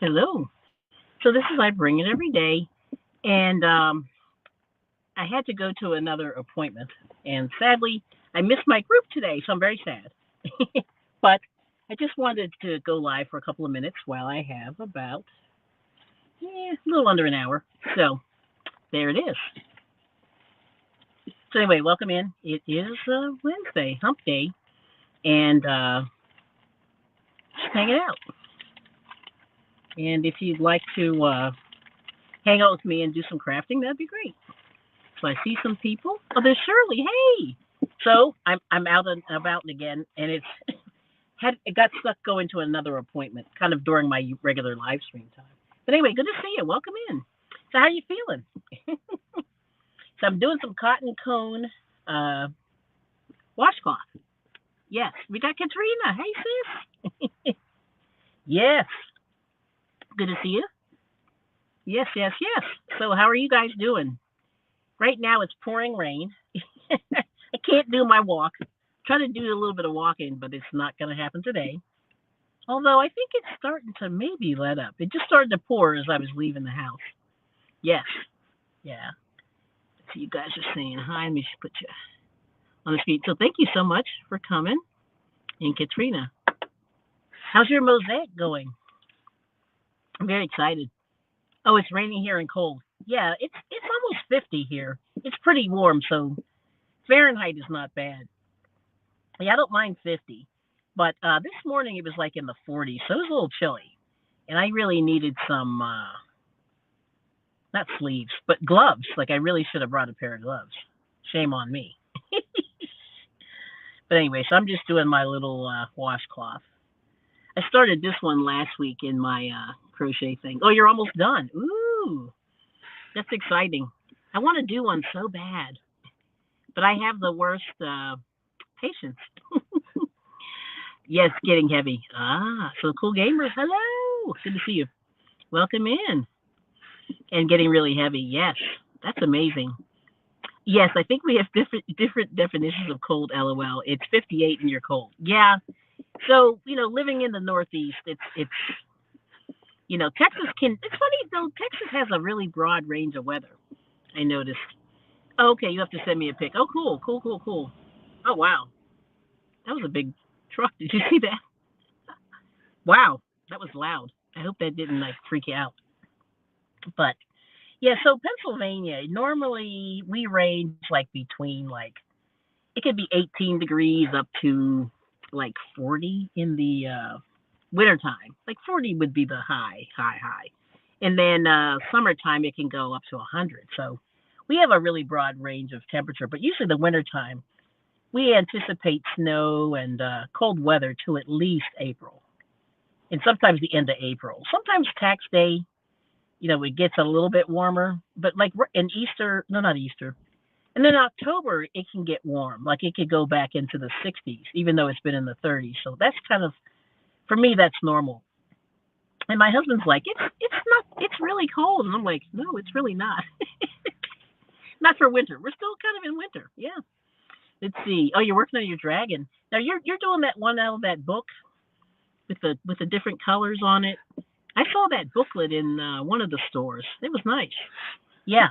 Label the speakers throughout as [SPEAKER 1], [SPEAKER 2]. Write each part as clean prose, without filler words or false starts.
[SPEAKER 1] Hello. So this is IBringit Everyday, and I had to go to another appointment, and sadly, I missed my group today, so I'm very sad. But I just wanted to go live for a couple of minutes while I have about a little under an hour. So there it is. So anyway, welcome in. It is Wednesday, Hump Day, and just hanging out. And if you'd like to hang out with me and do some crafting, that'd be great. So I see some people. Oh, there's Shirley. Hey. So I'm out and about again, and it got stuck going to another appointment, kind of during my regular live stream time. But anyway, good to see you. Welcome in. So how you feeling? So I'm doing some cotton cone washcloth. Yes, we got Katrina. Hey sis. Yes. Good to see you. Yes, yes, yes. So how are you guys doing? Right now it's pouring rain. I can't do my walk. Try to do a little bit of walking, but it's not going to happen today. Although I think it's starting to maybe let up. It just started to pour as I was leaving the house. Yes. Yeah. So you guys are saying hi. Let me just put you on the street. So thank you so much for coming. And Katrina, how's your mosaic going? I'm very excited. Oh, it's raining here and cold. Yeah, it's almost 50 here. It's pretty warm, so Fahrenheit is not bad. Yeah, I don't mind 50. But this morning it was like in the 40s, so it was a little chilly. And I really needed some, not sleeves, but gloves. Like I really should have brought a pair of gloves. Shame on me. But anyway, so I'm just doing my little washcloth. I started this one last week in my crochet thing. Oh, you're almost done. Ooh, that's exciting. I want to do one so bad, but I have the worst patience. Yes, getting heavy. So cool gamers. Hello. Good to see you. Welcome in. And getting really heavy. Yes, that's amazing. Yes, I think we have different definitions of cold. LOL. It's 58 and you're cold. Yeah. So living in the Northeast, it's Texas can. It's funny though. Texas has a really broad range of weather. I noticed. Oh, okay, you have to send me a pic. Oh, cool, cool, cool, cool. Oh, wow, that was a big truck. Did you see that? Wow, that was loud. I hope that didn't like freak you out. But yeah, so Pennsylvania, normally we range like between like it could be 18 degrees up to like 40 in the wintertime. Like 40 would be the high. And then summertime it can go up to 100. So we have a really broad range of temperature, but usually the wintertime we anticipate snow and cold weather to at least April, and sometimes the end of April. Sometimes tax day, it gets a little bit warmer, but like in Easter, no, not Easter. And then October, it can get warm. Like it could go back into the 60s, even though it's been in the 30s. So that's kind of, for me, that's normal. And my husband's like, it's really cold. And I'm like, no, it's really not. Not for winter. We're still kind of in winter. Yeah. Let's see. Oh, you're working on your dragon. Now you're doing that one out of that book with the different colors on it. I saw that booklet in one of the stores. It was nice. Yeah,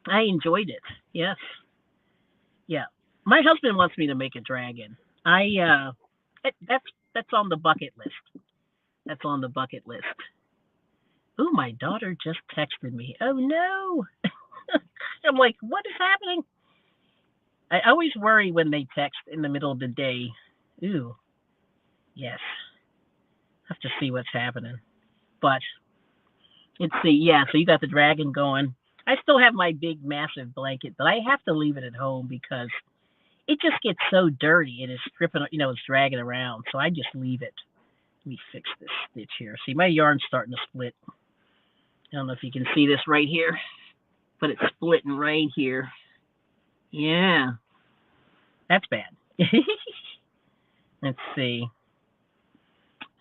[SPEAKER 1] I enjoyed it. Yes. Yeah. My husband wants me to make a dragon. That's on the bucket list. That's on the bucket list. Oh, my daughter just texted me. Oh no. I'm like, what is happening? I always worry when they text in the middle of the day. Ooh, yes. Have to see what's happening. But let's see. Yeah, so you got the dragon going. I still have my big, massive blanket, but I have to leave it at home because it just gets so dirty and it's stripping, it's dragging around. So I just leave it. Let me fix this stitch here. See, my yarn's starting to split. I don't know if you can see this right here, but it's splitting right here. Yeah, that's bad. Let's see.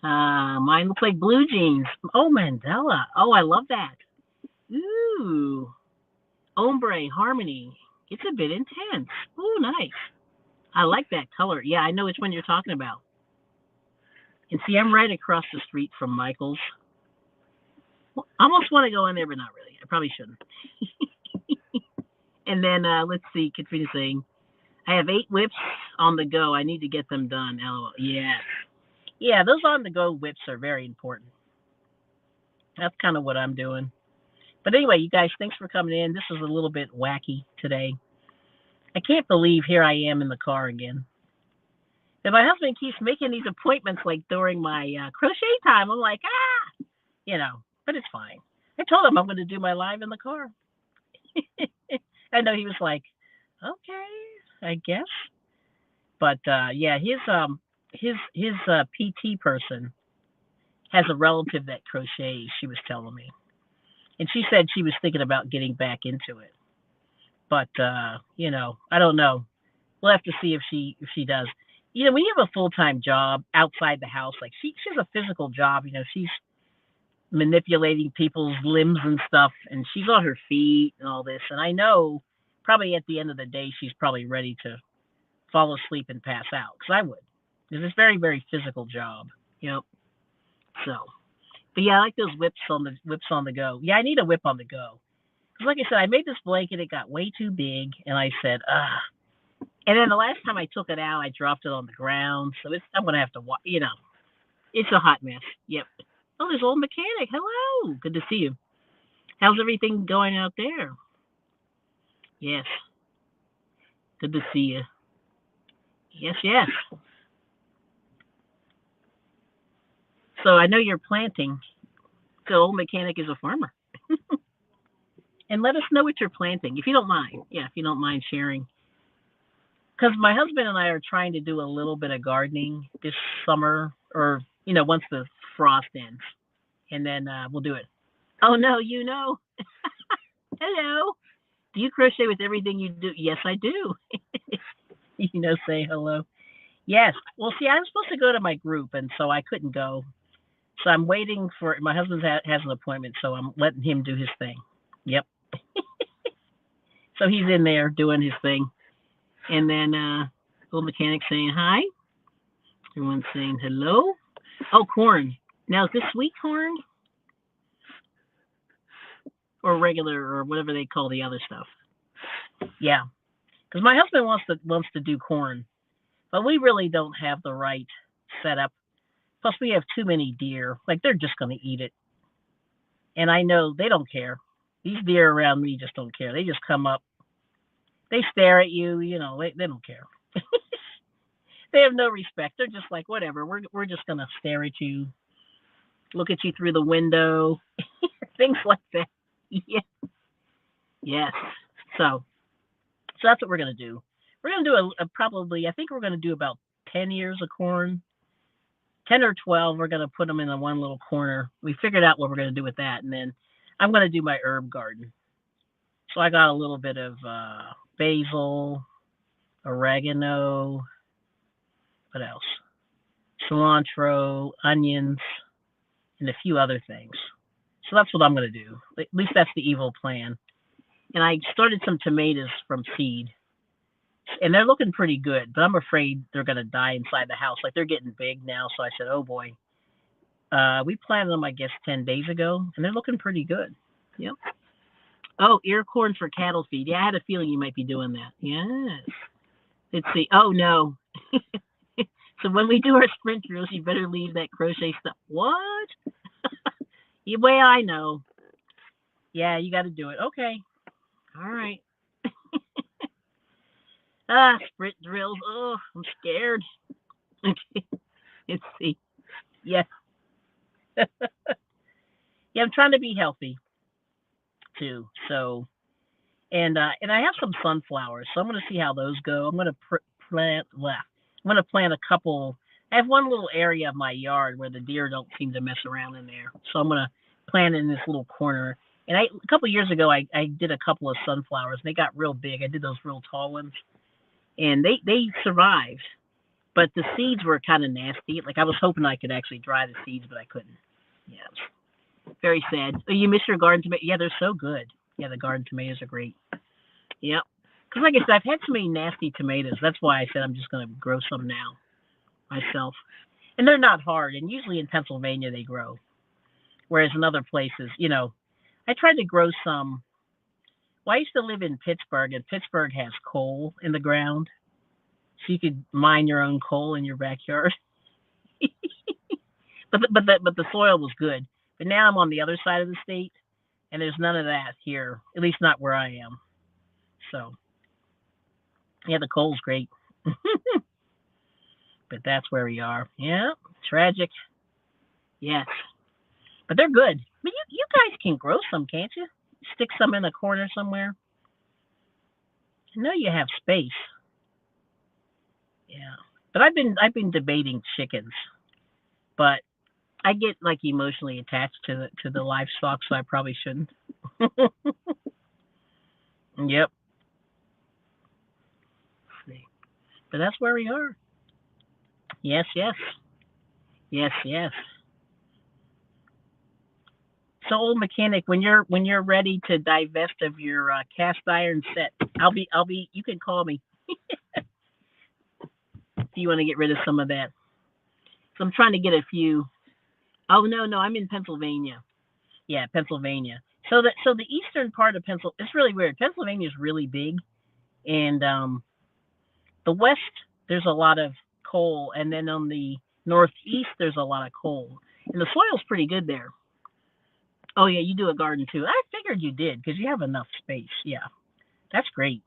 [SPEAKER 1] Mine looks like blue jeans. Oh, Mandela. Oh, I love that. Ooh, ombre harmony. It's a bit intense. Ooh, nice. I like that color. Yeah, I know which one you're talking about. And see, I'm right across the street from Michael's. almost want to go in there, but not really. I probably shouldn't. And then let's see, Katrina saying, I have 8 whips on the go. I need to get them done. LOL. Yes. Yeah, those on the go whips are very important. That's kind of what I'm doing. But anyway, you guys, thanks for coming in. This is a little bit wacky today. I can't believe here I am in the car again. And my husband keeps making these appointments like during my crochet time. I'm like, but it's fine. I told him I'm going to do my live in the car. I know he was like, okay, I guess. But yeah, his PT person has a relative that crochets. She was telling me, and she said she was thinking about getting back into it. But I don't know. We'll have to see if she does. When you have a full-time job outside the house, like she has a physical job. She's manipulating people's limbs and stuff, and she's on her feet and all this. And I know probably at the end of the day, she's probably ready to fall asleep and pass out, because I would. Because it's a very, very physical job. Yep. So, but yeah, I like those whips on the go. Yeah, I need a whip on the go. Because like I said, I made this blanket. It got way too big, and I said, And then the last time I took it out, I dropped it on the ground. So I'm going to have to watch, It's a hot mess. Yep. Oh, there's old mechanic. Hello. Good to see you. How's everything going out there? Yes. Good to see you. Yes, yes. So I know you're planting. So old mechanic is a farmer. And let us know what you're planting, if you don't mind. Yeah, if you don't mind sharing. Because my husband and I are trying to do a little bit of gardening this summer, or, once the frost ends. And then we'll do it. Oh, no, Hello. Do you crochet with everything you do? Yes, I do. Say hello. Yes. Well, see, I was supposed to go to my group, and so I couldn't go. So I'm waiting for, my husband has an appointment, so I'm letting him do his thing. Yep. So he's in there doing his thing. And then little mechanic saying hi. Everyone's saying hello. Oh, corn. Now, is this sweet corn? Or regular, or whatever they call the other stuff. Yeah. Because my husband wants to do corn. But we really don't have the right setup. Plus, we have too many deer. Like, they're just going to eat it. And I know they don't care. These deer around me just don't care. They just come up. They stare at you. They don't care. They have no respect. They're just like, whatever. We're just going to stare at you. Look at you through the window. Things like that. Yeah. Yes. So that's what we're going to do. We're going to do probably, I think we're going to do about 10 ears of corn. 10 or 12, we're going to put them in the one little corner. We figured out what we're going to do with that. And then I'm going to do my herb garden. So I got a little bit of basil, oregano, what else? Cilantro, onions, and a few other things. So that's what I'm going to do. At least that's the evil plan. And I started some tomatoes from seed. And they're looking pretty good, but I'm afraid they're going to die inside the house. Like, they're getting big now. So I said, oh, boy. We planted them, I guess, 10 days ago, and they're looking pretty good. Yep. Oh, ear corn for cattle feed. Yeah, I had a feeling you might be doing that. Yes. Let's see. Oh, no. So when we do our sprint drills, you better leave that crochet stuff. What? Well, I know. Yeah, you got to do it. Okay. All right. Sprint drills. Oh, I'm scared. Okay. Let's see. Yeah. Yeah, I'm trying to be healthy too. So, and I have some sunflowers, so I'm going to see how those go. I'm going to plant. Well, I'm going to plant a couple. I have one little area of my yard where the deer don't seem to mess around in there, so I'm going to plant it in this little corner. And a couple of years ago, I did a couple of sunflowers. And they got real big. I did those real tall ones, and they survived. But the seeds were kind of nasty. Like, I was hoping I could actually dry the seeds, but I couldn't. Yeah, very sad. Oh, you miss your garden tomatoes? Yeah, they're so good. Yeah, the garden tomatoes are great. Yep. Because like I said, I've had so many nasty tomatoes. That's why I said I'm just going to grow some now myself. And they're not hard. And usually in Pennsylvania they grow. Whereas in other places, I tried to grow some. Well, I used to live in Pittsburgh, and Pittsburgh has coal in the ground, so you could mine your own coal in your backyard. But the soil was good. But now I'm on the other side of the state, and there's none of that here, at least not where I am. So yeah, the coal's great, but that's where we are. Yeah, tragic. Yes, but they're good. But you guys can grow some, can't you? Stick some in a corner somewhere. I know you have space. Yeah, but I've been debating chickens, but I get like emotionally attached to the livestock, so I probably shouldn't. Yep. But that's where we are. Yes, yes, yes, yes. So, old mechanic, when you're ready to divest of your cast iron set, I'll be. You can call me if you want to get rid of some of that. So I'm trying to get a few. Oh no, no, I'm in Pennsylvania. Yeah, Pennsylvania. So the eastern part of Pennsylvania, it's really weird. Pennsylvania is really big, and the west there's a lot of coal, and then on the northeast there's a lot of coal, and the soil's pretty good there. Oh yeah, you do a garden too. I figured you did because you have enough space. Yeah, that's great.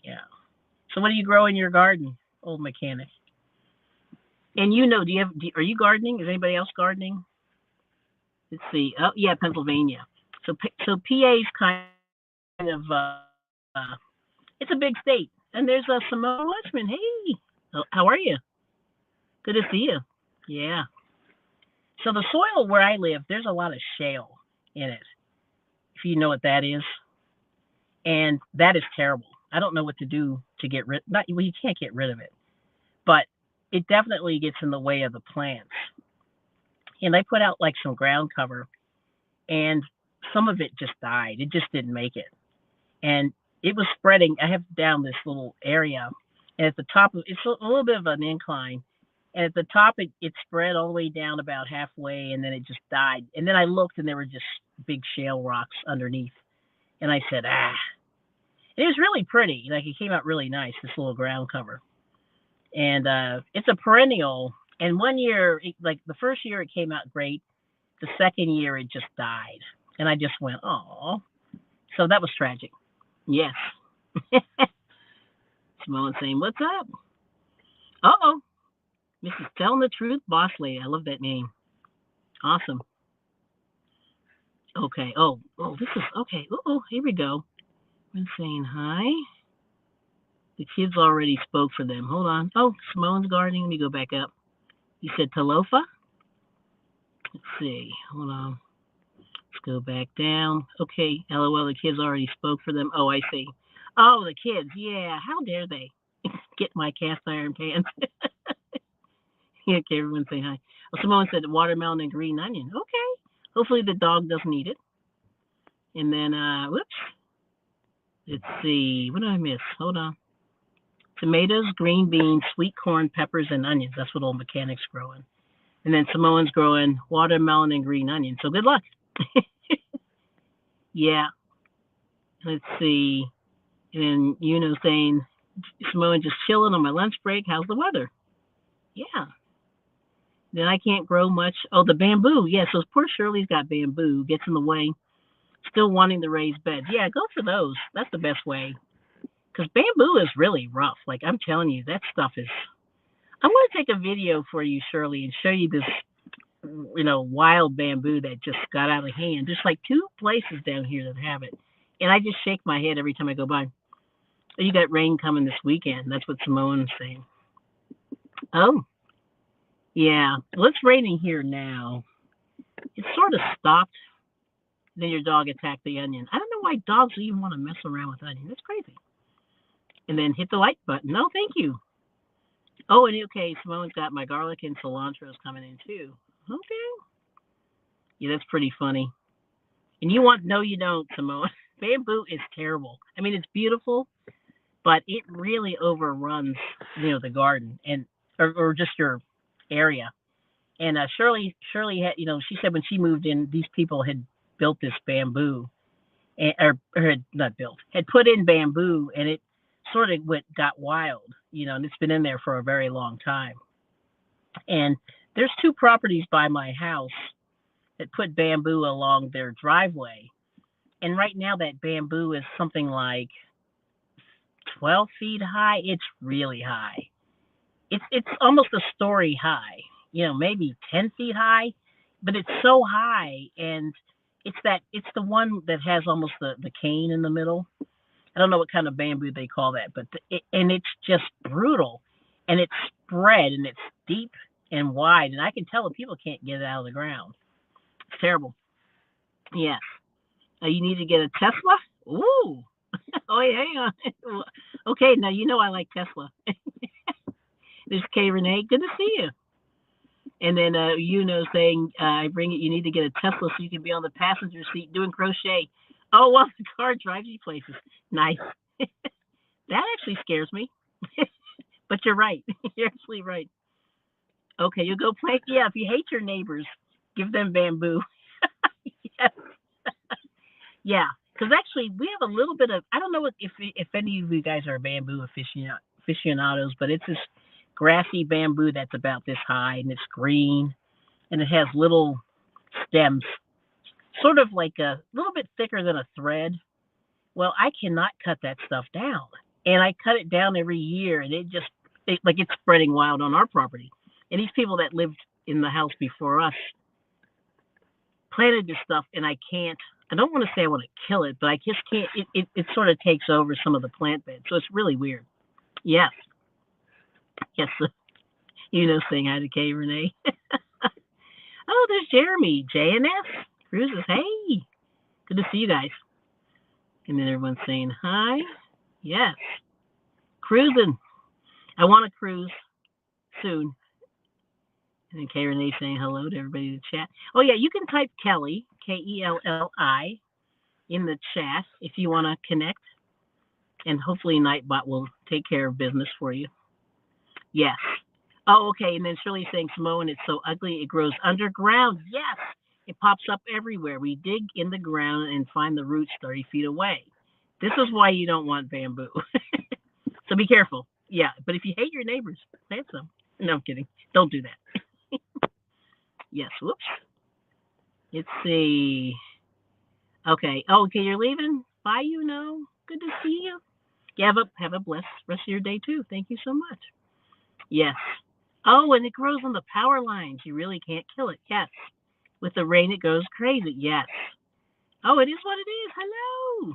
[SPEAKER 1] Yeah. So what do you grow in your garden, old mechanic? And do you have? Are you gardening? Is anybody else gardening? Let's see. Oh yeah, Pennsylvania. So PA's kind of it's a big state, and there's a Simone Watchman. Hey, how are you? Good to see you. Yeah. So the soil where I live, there's a lot of shale in it. If you know what that is, and that is terrible. I don't know what to do to get rid. Not well, you can't get rid of it, but it definitely gets in the way of the plants. And I put out like some ground cover, and some of it just died. It just didn't make it, and it was spreading. I have down this little area, and at the top of it's a little bit of an incline, and at the top it spread all the way down about halfway, and then it just died. And then I looked, and there were just big shale rocks underneath, and I said, ah. It was really pretty. Like it came out really nice. This little ground cover, and it's a perennial. And one year, like the first year, it came out great. The second year, it just died, and I just went, oh. So that was tragic. Yes. Simone saying, "What's up?" Uh oh, Mrs. Telling the Truth, Boss Lady. I love that name. Awesome. Okay. Oh, this is okay. Oh, here we go. I'm saying hi. The kids already spoke for them. Hold on. Oh, Simone's gardening. Let me go back up. You said Talofa? Let's see. Hold on. Let's go back down. Okay. LOL. The kids already spoke for them. Oh, I see. Oh, the kids. Yeah. How dare they get my cast iron pans? Yeah, okay, everyone say hi. Well, Simone said watermelon and green onion. Okay. Hopefully the dog doesn't eat it. And then, whoops. Let's see. What did I miss? Hold on. Tomatoes, green beans, sweet corn, peppers, and onions. That's what old mechanic's growing. And then Simone's growing watermelon and green onion. So good luck. Yeah. Let's see. And saying, Simone just chilling on my lunch break. How's the weather? Yeah. Then I can't grow much. Oh, the bamboo. Yeah, so poor Shirley's got bamboo. Gets in the way. Still wanting to raise beds. Yeah, go for those. That's the best way. Because bamboo is really rough. Like I'm telling you, that stuff is. I'm going to take a video for you, Shirley, and show you this, wild bamboo that just got out of hand. There's like two places down here that have it, and I just shake my head every time I go by. Oh, you got rain coming this weekend. That's what Simone's saying. Oh, yeah. Well, it's raining here now. It sort of stopped. Then your dog attacked the onion. I don't know why dogs even want to mess around with onion. That's crazy. And then hit the like button. No, thank you. Oh, and okay, Simone's got my garlic and cilantro's coming in too. Okay. Yeah, that's pretty funny. And no, you don't, Simone. Bamboo is terrible. I mean, it's beautiful, but it really overruns, the garden or just your area. And Shirley had, she said when she moved in, these people had built this bamboo, or had not built, had put in bamboo, and it sort of got wild, and it's been in there for a very long time. And there's two properties by my house that put bamboo along their driveway, and right now that bamboo is something like 12 feet high. It's really high. It's almost a story high, maybe 10 feet high, but it's so high, and it's the one that has almost the cane in the middle. I don't know what kind of bamboo they call that, but and it's just brutal, and it's spread, and it's deep and wide, and I can tell that people can't get it out of the ground. It's terrible. Yes. You need to get a Tesla? Ooh. Oh, yeah, hang on. Okay, now I like Tesla. This is Kay Renee. Good to see you. And then saying, I bring it. You need to get a Tesla so you can be on the passenger seat doing crochet. Oh, well, the car drives you places. Nice. That actually scares me. But you're right. You're absolutely right. Okay, you'll go play. Yeah, if you hate your neighbors, give them bamboo. Yes. Yeah, because actually we have a little bit of, I don't know if any of you guys are bamboo aficionados, but it's this grassy bamboo that's about this high, and it's green, and it has little stems, sort of like a little bit thicker than a thread. Well, I cannot cut that stuff down, and I cut it down every year, and it's spreading wild on our property. And these people that lived in the house before us planted this stuff, and I don't want to say I want to kill it, but I just can't. It sort of takes over some of the plant bed, so it's really weird. Yes. Yes. Saying hi to Kay Renee. Oh, there's Jeremy. JNS. Cruises. Hey. Good to see you guys. And then everyone's saying hi. Yes. Cruising. I want to cruise soon. And then Kay Renee saying hello to everybody in the chat. Oh, yeah, you can type Kelly, Kelli, in the chat if you want to connect. And hopefully Nightbot will take care of business for you. Yes. Oh, okay. And then Shirley saying, Samoan, it's so ugly it grows underground. Yes. It pops up everywhere. We dig in the ground and find the roots 30 feet away. This is why you don't want bamboo. So be careful. Yeah. But if you hate your neighbors, plant some. No, I'm kidding. Don't do that. Yes. Whoops. Let's see. Okay. Oh, okay. You're leaving? Bye, Good to see you. Yeah, have a blessed rest of your day, too. Thank you so much. Yes. Oh, and it grows on the power lines. You really can't kill it. Yes. With the rain, it goes crazy. Yes. Oh, it is what it is. Hello.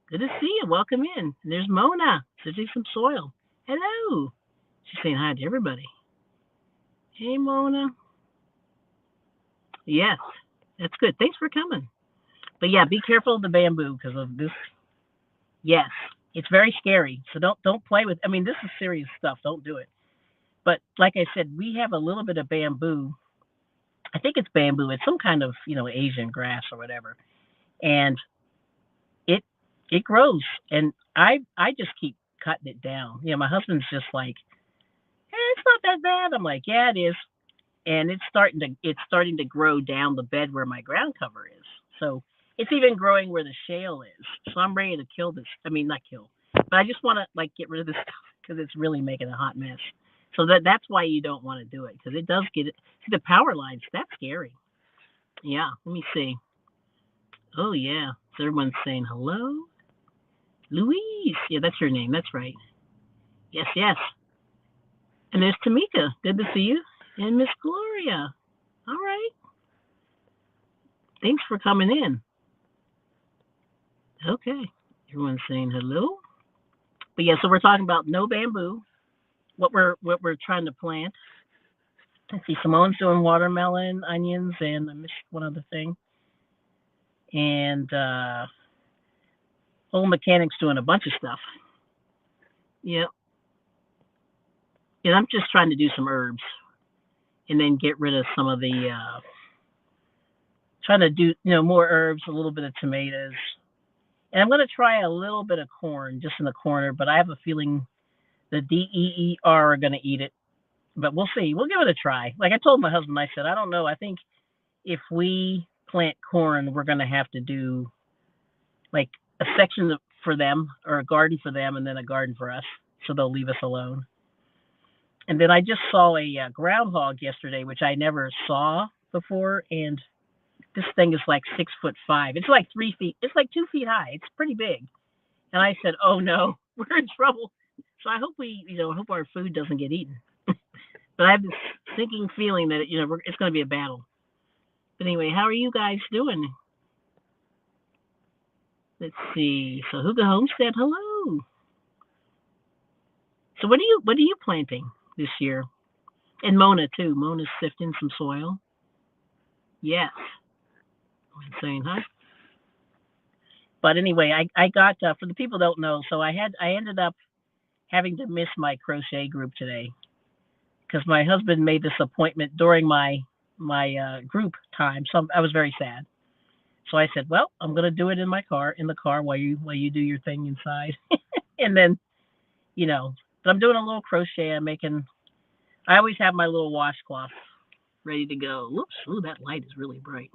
[SPEAKER 1] Good to see you. Welcome in. And there's Mona. Sifting some soil. Hello. She's saying hi to everybody. Hey, Mona. Yes. That's good. Thanks for coming. But yeah, be careful of the bamboo because of this. Yes. It's very scary. So don't play with, this is serious stuff. Don't do it. But like I said, we have a little bit of bamboo. I think it's bamboo. It's some kind of, Asian grass or whatever. And it grows. And I just keep cutting it down. My husband's just like, hey, it's not that bad. I'm like, yeah, it is. And it's starting to grow down the bed where my ground cover is. So it's even growing where the shale is. So I'm ready to kill this. Not kill, but I just want to get rid of this stuff because it's really making a hot mess. So that's why you don't want to do it because it does see the power lines. That's scary. Yeah. Let me see. Oh yeah. So everyone's saying hello, Louise. Yeah, that's your name. That's right. Yes, yes. And there's Tamika. Good to see you. And Miss Gloria. All right. Thanks for coming in. Okay. Everyone's saying hello. But yeah, so we're talking about no bamboo. What we're trying to plant. Let's see, Simone's doing watermelon, onions, and I missed one other thing. And Old Mechanic's doing a bunch of stuff. Yep. And I'm just trying to do some herbs. And then get rid of some of the, trying to do, more herbs, a little bit of tomatoes. And I'm going to try a little bit of corn just in the corner, but I have a feeling the DEER are going to eat it but we'll see. We'll give it a try. Like I told my husband, I said, I don't know. I think if we plant corn, we're going to have to do like a section for them or a garden for them and then a garden for us. So they'll leave us alone. And then I just saw a groundhog yesterday, which I never saw before. And this thing is like 6'5". It's like 3 feet. It's like 2 feet high. It's pretty big. And I said, oh no, we're in trouble. So I hope I hope our food doesn't get eaten. But I have this sinking feeling that, it's going to be a battle. But anyway, how are you guys doing? Let's see. So Huga Homestead, hello. So what are you planting this year? And Mona too. Mona's sifting some soil. Yes. I'm saying hi. But anyway, I got for the people who don't know. So I ended up having to miss my crochet group today because my husband made this appointment during my group time. So I was very sad. So I said, well, I'm going to do it in the car while you do your thing inside. And then, but I'm doing a little crochet. I always have my little washcloth ready to go. Whoops. Ooh, that light is really bright.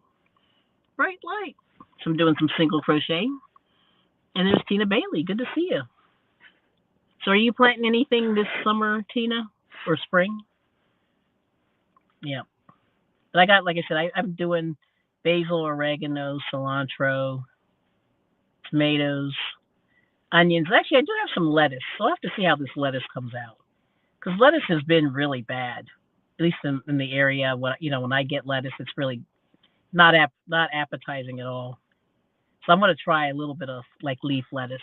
[SPEAKER 1] Bright light. So I'm doing some single crochet. And there's Tina Bailey. Good to see you. So are you planting anything this summer, Tina, or spring? Yeah. But I got, like I said, I'm doing basil, oregano, cilantro, tomatoes, onions. Actually, I do have some lettuce. So I'll have to see how this lettuce comes out. Because lettuce has been really bad, at least in the area. When I get lettuce, it's really not appetizing at all. So I'm going to try a little bit of like leaf lettuce.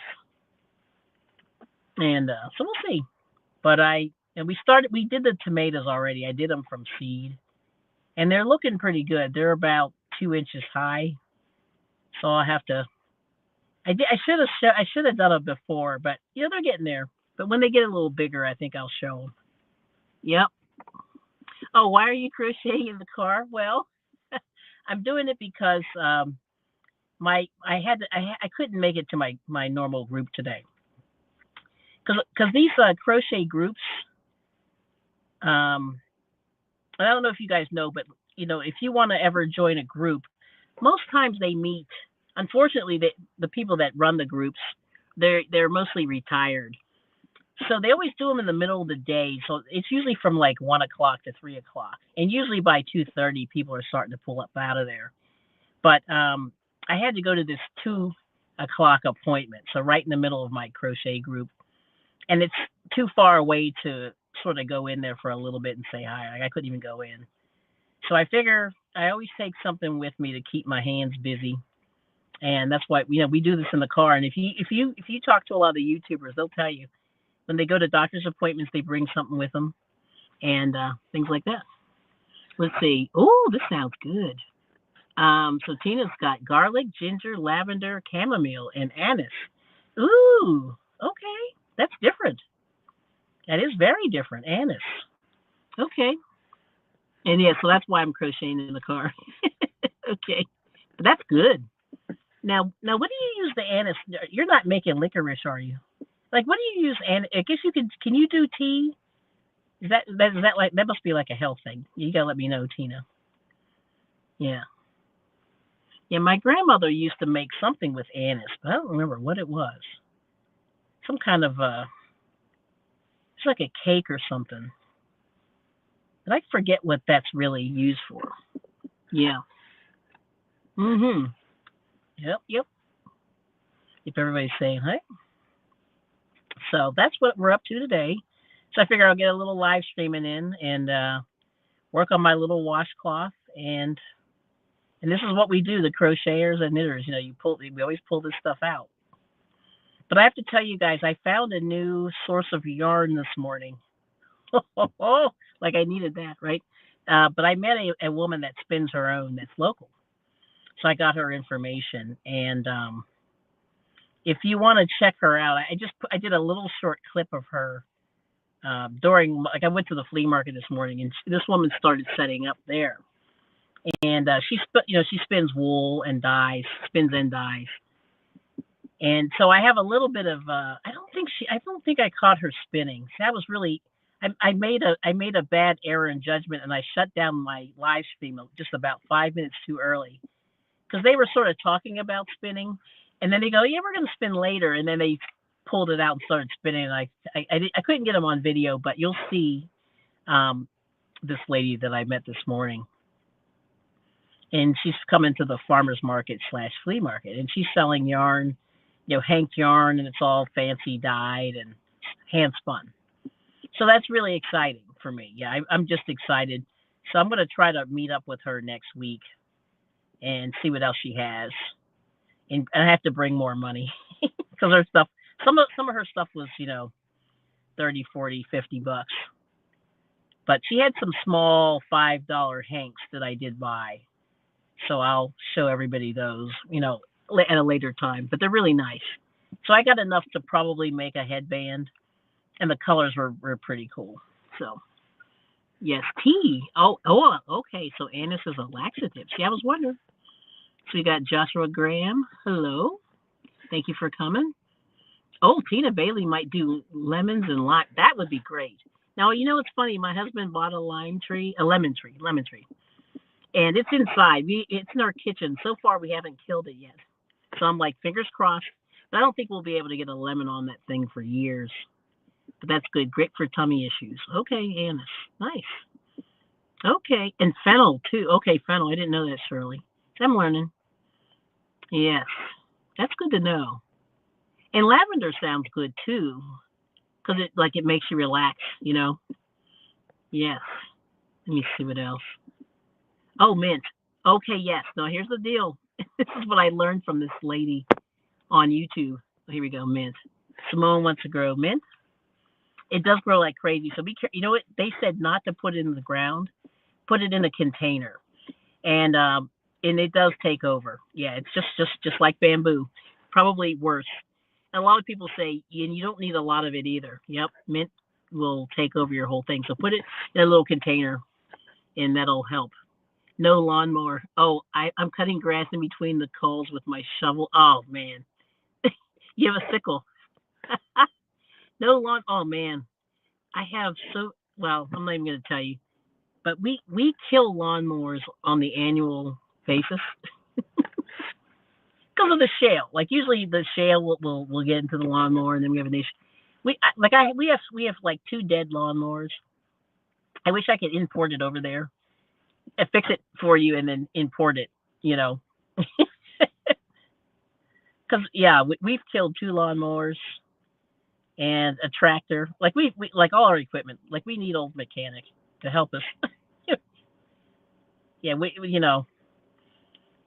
[SPEAKER 1] And so we'll see. But we did the tomatoes already. I did them from seed. And they're looking pretty good. They're about 2 inches high. So I'll have to. I should have done it before, but they're getting there. But when they get a little bigger, I think I'll show them. Yep. Oh, why are you crocheting in the car? Well, I'm doing it because I couldn't make it to my normal group today. Because these crochet groups, I don't know if you guys know, but if you want to ever join a group, most times they meet. Unfortunately, the people that run the groups, they're mostly retired, so they always do them in the middle of the day. So it's usually from like 1 o'clock to 3 o'clock, and usually by 2:30, people are starting to pull up out of there. But I had to go to this 2 o'clock appointment, so right in the middle of my crochet group, and it's too far away to sort of go in there for a little bit and say hi. I couldn't even go in. So I figure I always take something with me to keep my hands busy. And that's why we do this in the car. And if you talk to a lot of the YouTubers, they'll tell you when they go to doctor's appointments, they bring something with them and things like that. Let's see. Oh, this sounds good. So Tina's got garlic, ginger, lavender, chamomile, and anise. Ooh, okay. That's different. That is very different. Anise. Okay. And yeah, so that's why I'm crocheting in the car. Okay. But that's good. Now, what do you use the anise? You're not making licorice, are you? Like, what do you use? And I guess you can you do tea? Is that like, that must be like a health thing. You gotta let me know, Tina. Yeah. Yeah, my grandmother used to make something with anise, but I don't remember what it was. Some kind of it's like a cake or something. But I forget what that's really used for. Yeah. Yep. If everybody's saying hi. So that's what we're up to today. So I figure I'll get a little live streaming in and work on my little washcloth and this is what we do, the crocheters and knitters. We always pull this stuff out. But I have to tell you guys, I found a new source of yarn this morning. Like I needed that, right? But I met a woman that spins her own that's local. So I got her information. And if you want to check her out, I did a little short clip of her during, like I went to the flea market this morning and this woman started setting up there. And she spins wool and spins and dyes. And so I have a little bit of I don't think I caught her spinning. So that was really, I made a bad error in judgment, and I shut down my live stream just about 5 minutes too early because they were sort of talking about spinning, and then they go, "Yeah, we're going to spin later," and then they pulled it out and started spinning. And I couldn't get them on video, but you'll see um, this lady that I met this morning, and she's coming to the farmers market / flea market, and she's selling yarn, Hank yarn, and it's all fancy dyed and hand spun. So that's really exciting for me. Yeah, I'm just excited. So I'm going to try to meet up with her next week and see what else she has. And I have to bring more money because her stuff, some of her stuff was, 30, 40, $50. But she had some small $5 hanks that I did buy. So I'll show everybody those, at a later time. But they're really nice. So I got enough to probably make a headband, and the colors were pretty cool. So yes, tea. Oh, okay. So anise is a laxative. See, I was wondering. So we got Joshua Graham. Hello. Thank you for coming. Oh, Tina Bailey might do lemons and lime. That would be great. Now, it's funny. My husband bought a lemon tree, and it's inside. It's in our kitchen. So far, we haven't killed it yet. So I'm like, fingers crossed. But I don't think we'll be able to get a lemon on that thing for years. But that's good. Great for tummy issues. Okay, anise. Nice. Okay, and fennel too. Okay, fennel. I didn't know that, Shirley. I'm learning. Yes, that's good to know. And lavender sounds good too, because it makes you relax. Yes. Let me see what else. Oh, mint. Okay, yes. Now here's the deal. This is what I learned from this lady on YouTube. Here we go, mint. Simone wants to grow mint. It does grow like crazy. So be careful. You know what? They said not to put it in the ground. Put it in a container. And it does take over. Yeah, it's just like bamboo. Probably worse. And a lot of people say, and you don't need a lot of it either. Yep, mint will take over your whole thing. So put it in a little container, and that'll help. No lawnmower. Oh, I'm cutting grass in between the coals with my shovel. Oh, man. You have a sickle. No lawn. Oh, man. I have well, I'm not even going to tell you. But we kill lawnmowers on the annual basis because of the shale. Like usually the shale will get into the lawnmower, and then we have an issue. We have like 2 dead lawnmowers. I wish I could import it over there and fix it for you, and then import it. Because we've killed 2 lawnmowers and a tractor. Like we like all our equipment. Like we need old mechanic to help us. Yeah,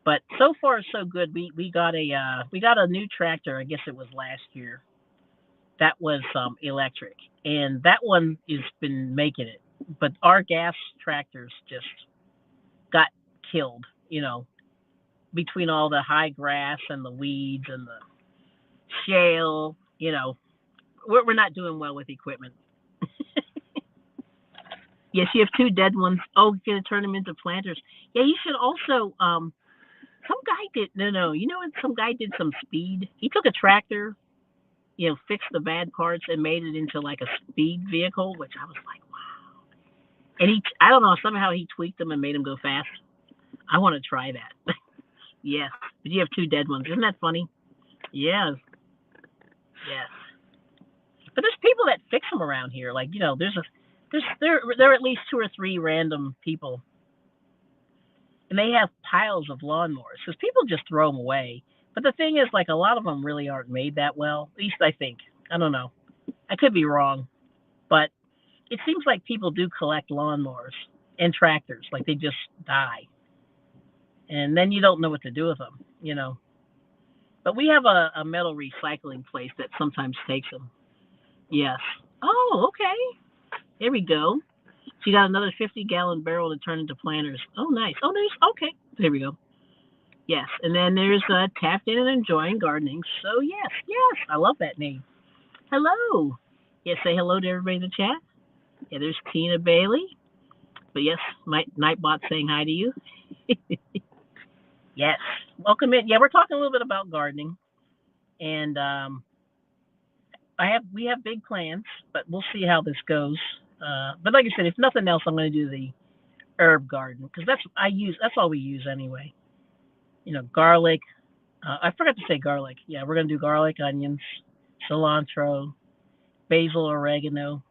[SPEAKER 1] But so far so good. We got a new tractor. I guess it was last year. That was electric, and that one has been making it. But our gas tractors just got killed. Between all the high grass and the weeds and the shale. We're not doing well with equipment. Yes, you have 2 dead ones. Oh, you're gonna turn them into planters. Yeah, you should also. Some guy did no. What? Some guy did some speed. He took a tractor, fixed the bad parts and made it into like a speed vehicle, which I was like, wow. And I don't know, somehow he tweaked them and made them go fast. I want to try that. Yes, but you have 2 dead ones. Isn't that funny? Yes, yes. But there's people that fix them around here. Like there are at least 2 or 3 random people. And they have piles of lawnmowers because people just throw them away. But the thing is, like, a lot of them really aren't made that well. At least I think. I don't know. I could be wrong. But it seems like people do collect lawnmowers and tractors. Like, they just die. And then you don't know what to do with them. But we have a metal recycling place that sometimes takes them. Yes. Oh, okay. There we go. So you got another 50-gallon barrel to turn into planters. Oh, nice. Oh, nice. Okay. There we go. Yes. And then there's Tapped In and Enjoying Gardening. So, yes. I love that name. Hello. Yes, say hello to everybody in the chat. Yeah, there's Tina Bailey. But, yes, Nightbot saying hi to you. Yes. Welcome in. Yeah, we're talking a little bit about gardening. And we have big plans, but we'll see how this goes. But like I said, if nothing else, I'm going to do the herb garden because that's all we use anyway. Garlic. I forgot to say garlic. Yeah, we're going to do garlic, onions, cilantro, basil, oregano,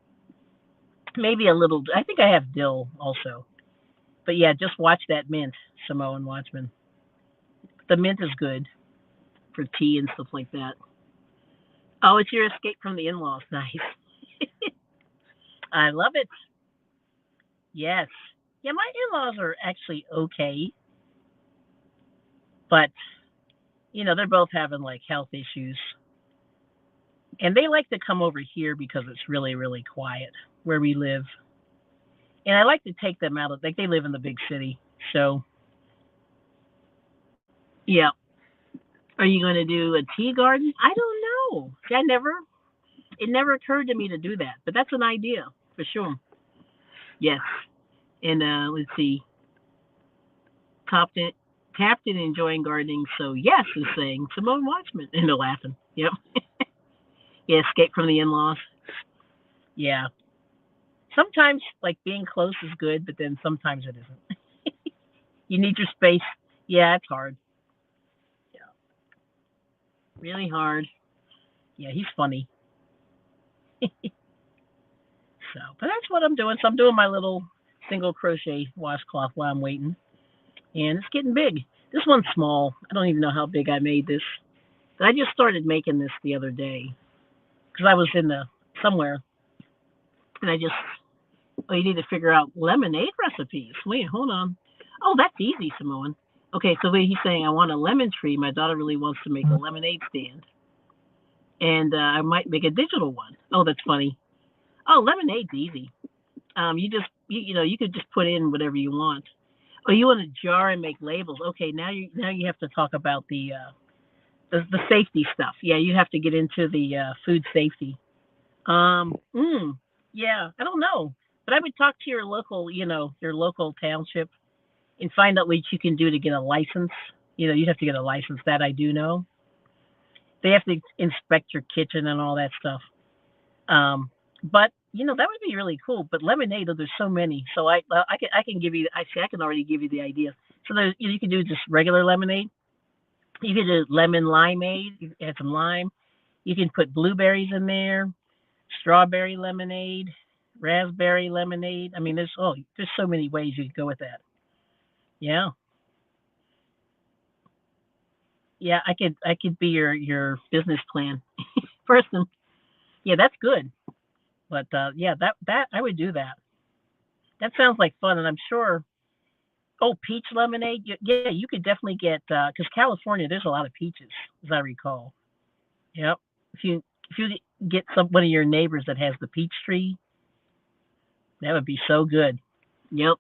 [SPEAKER 1] maybe a little. I think I have dill also. But yeah, just watch that mint, Samoan Watchman. The mint is good for tea and stuff like that. Oh, it's your escape from the in-laws. Nice. I love it. Yes. Yeah, my in-laws are actually okay, but they're both having like health issues, and they like to come over here because it's really, really quiet where we live. And I like to take them out of like they live in the big city, so yeah. Are you going to do a tea garden? I don't know. See, it never occurred to me to do that, but that's an idea for sure. Yes. And let's see, Captain Captain enjoying gardening, so yes is saying Simone Watchman, and they're laughing. Yep. Yeah, escape from the in-laws. Yeah. Sometimes like being close is good, but then sometimes it isn't. You need your space. Yeah, it's hard. Yeah, really hard. Yeah, he's funny. But that's what I'm doing. So I'm doing my little single crochet washcloth while I'm waiting, and it's getting big. This one's small. I don't even know how big I made this, but I just started making this the other day because I was in the somewhere, and I just you need to figure out lemonade recipes. Wait, hold on. Oh, that's easy, Samoan. Okay, so he's saying I want a lemon tree. My daughter really wants to make a lemonade stand, and I might make a digital one. Oh, that's funny. Oh, lemonade's easy. You just you could just put in whatever you want. Oh, you want a jar and make labels? Okay, now you have to talk about the safety stuff. Yeah, you have to get into the food safety. Um, mm, yeah, I don't know, but I would talk to your local township and find out what you can do to get a license. You have to get a license. That I do know. They have to inspect your kitchen and all that stuff. But that would be really cool. But lemonade, there's so many. So I can give you. I can already give you the idea. So there's you can do just regular lemonade. You can do lemon limeade. You add some lime. You can put blueberries in there, strawberry lemonade, raspberry lemonade. I mean, there's so many ways you could go with that. Yeah, yeah. I could be your business plan person. Yeah, that's good. But yeah, that I would do that. That sounds like fun, and I'm sure. Oh, peach lemonade. Yeah, you could definitely get because California, there's a lot of peaches, as I recall. Yep. If you if you get one of your neighbors that has the peach tree, that would be so good. Yep.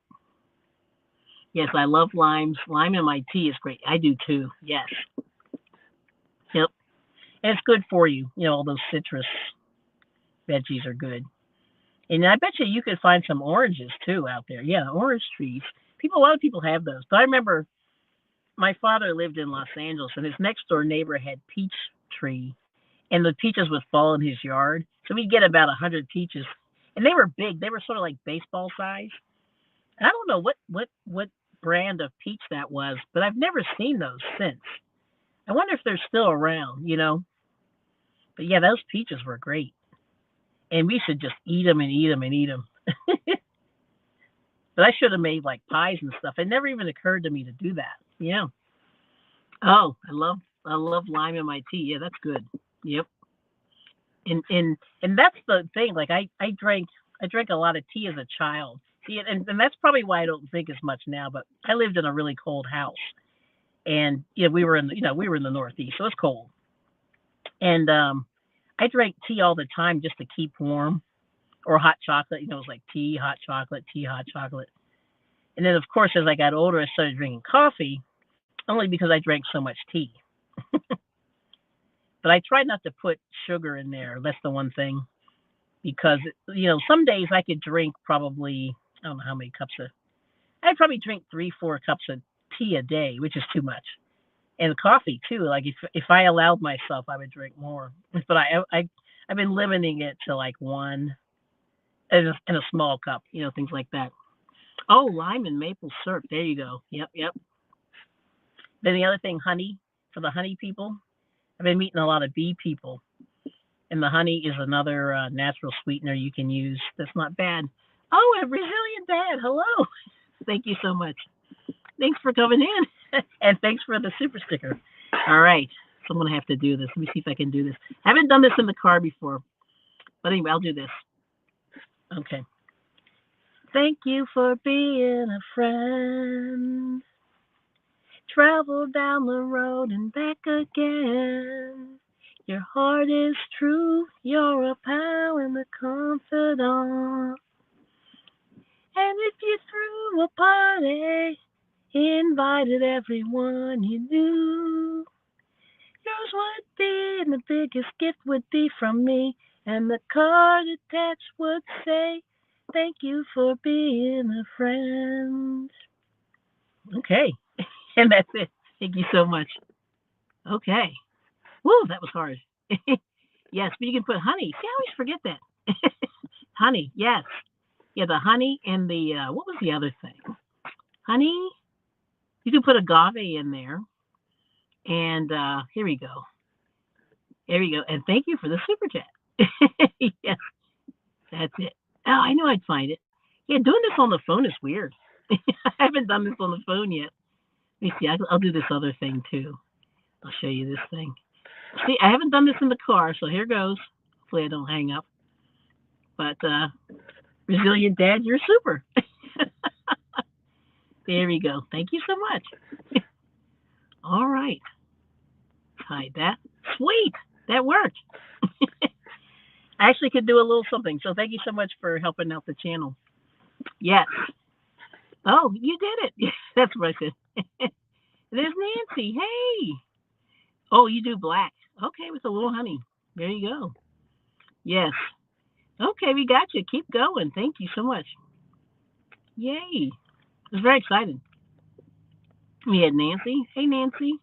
[SPEAKER 1] Yes, I love limes. Lime in my tea is great. I do too. Yes. Yep. And it's good for you. All those citrus veggies are good. And I bet you could find some oranges too out there. Yeah, orange trees. A lot of people have those. But I remember my father lived in Los Angeles, and his next door neighbor had peach tree, and the peaches would fall in his yard. So we'd get about 100 peaches, and they were big. They were sort of like baseball size. And I don't know what brand of peach that was, but I've never seen those since. I wonder if they're still around. But yeah, those peaches were great, and we should just eat them and eat them and eat them. But I should have made like pies and stuff. It never even occurred to me to do that. Yeah. Oh, I love lime in my tea. Yeah, that's good. Yep. And that's the thing. Like I drank a lot of tea as a child. See, and that's probably why I don't drink as much now. But I lived in a really cold house, and we were in the Northeast, so it's cold. And I drank tea all the time just to keep warm, or hot chocolate. It was like tea, hot chocolate. And then of course, as I got older, I started drinking coffee, only because I drank so much tea. But I tried not to put sugar in there. That's the one thing, because some days I could drink probably I don't know how many cups of. I'd probably drink 3, 4 cups of tea a day, which is too much, and coffee too. Like if I allowed myself, I would drink more. But I've been limiting it to like one. in a small cup, things like that. Oh, lime and maple syrup. There you go. Yep, yep. Then the other thing, honey, for the honey people. I've been meeting a lot of bee people, and the honey is another natural sweetener you can use. That's not bad. Oh, a Brazilian dad. Hello. Thank you so much. Thanks for coming in, and thanks for the super sticker. All right, so I'm gonna have to do this. Let me see if I can do this. I haven't done this in the car before, but anyway, I'll do this. Okay. Thank you for being a friend. Travel down the road and back again. Your heart is true, you're a pal and a confidant. And if you threw a party, invited everyone you knew, yours would be, and the biggest gift would be from me, and the card attached would say, thank you for being a friend. Okay, and that's it. Thank you so much. Okay. Woo, that was hard. Yes, but you can put honey. See, I always forget that. Honey, yes. Yeah, the honey and the, what was the other thing? Honey, you can put agave in there. And here we go. There we go. And thank you for the super chat. Yes, that's it. Oh, I knew I'd find it. Yeah, doing this on the phone is weird. I haven't done this on the phone yet. Let me see. I'll do this other thing too. I'll show you this thing. See, I haven't done this in the car, so here goes. Hopefully I don't hang up. But Resilient Dad, you're super. There we go. Thank you so much. All right. Hide that. Sweet. That worked. I actually could do a little something. So thank you so much for helping out the channel. Yes. Oh, you did it. That's what I said. There's Nancy. Hey. Oh, you do black. Okay, with a little honey. There you go. Yes. Okay, we got you. Keep going. Thank you so much. Yay. It was very exciting. We had Nancy. Hey, Nancy.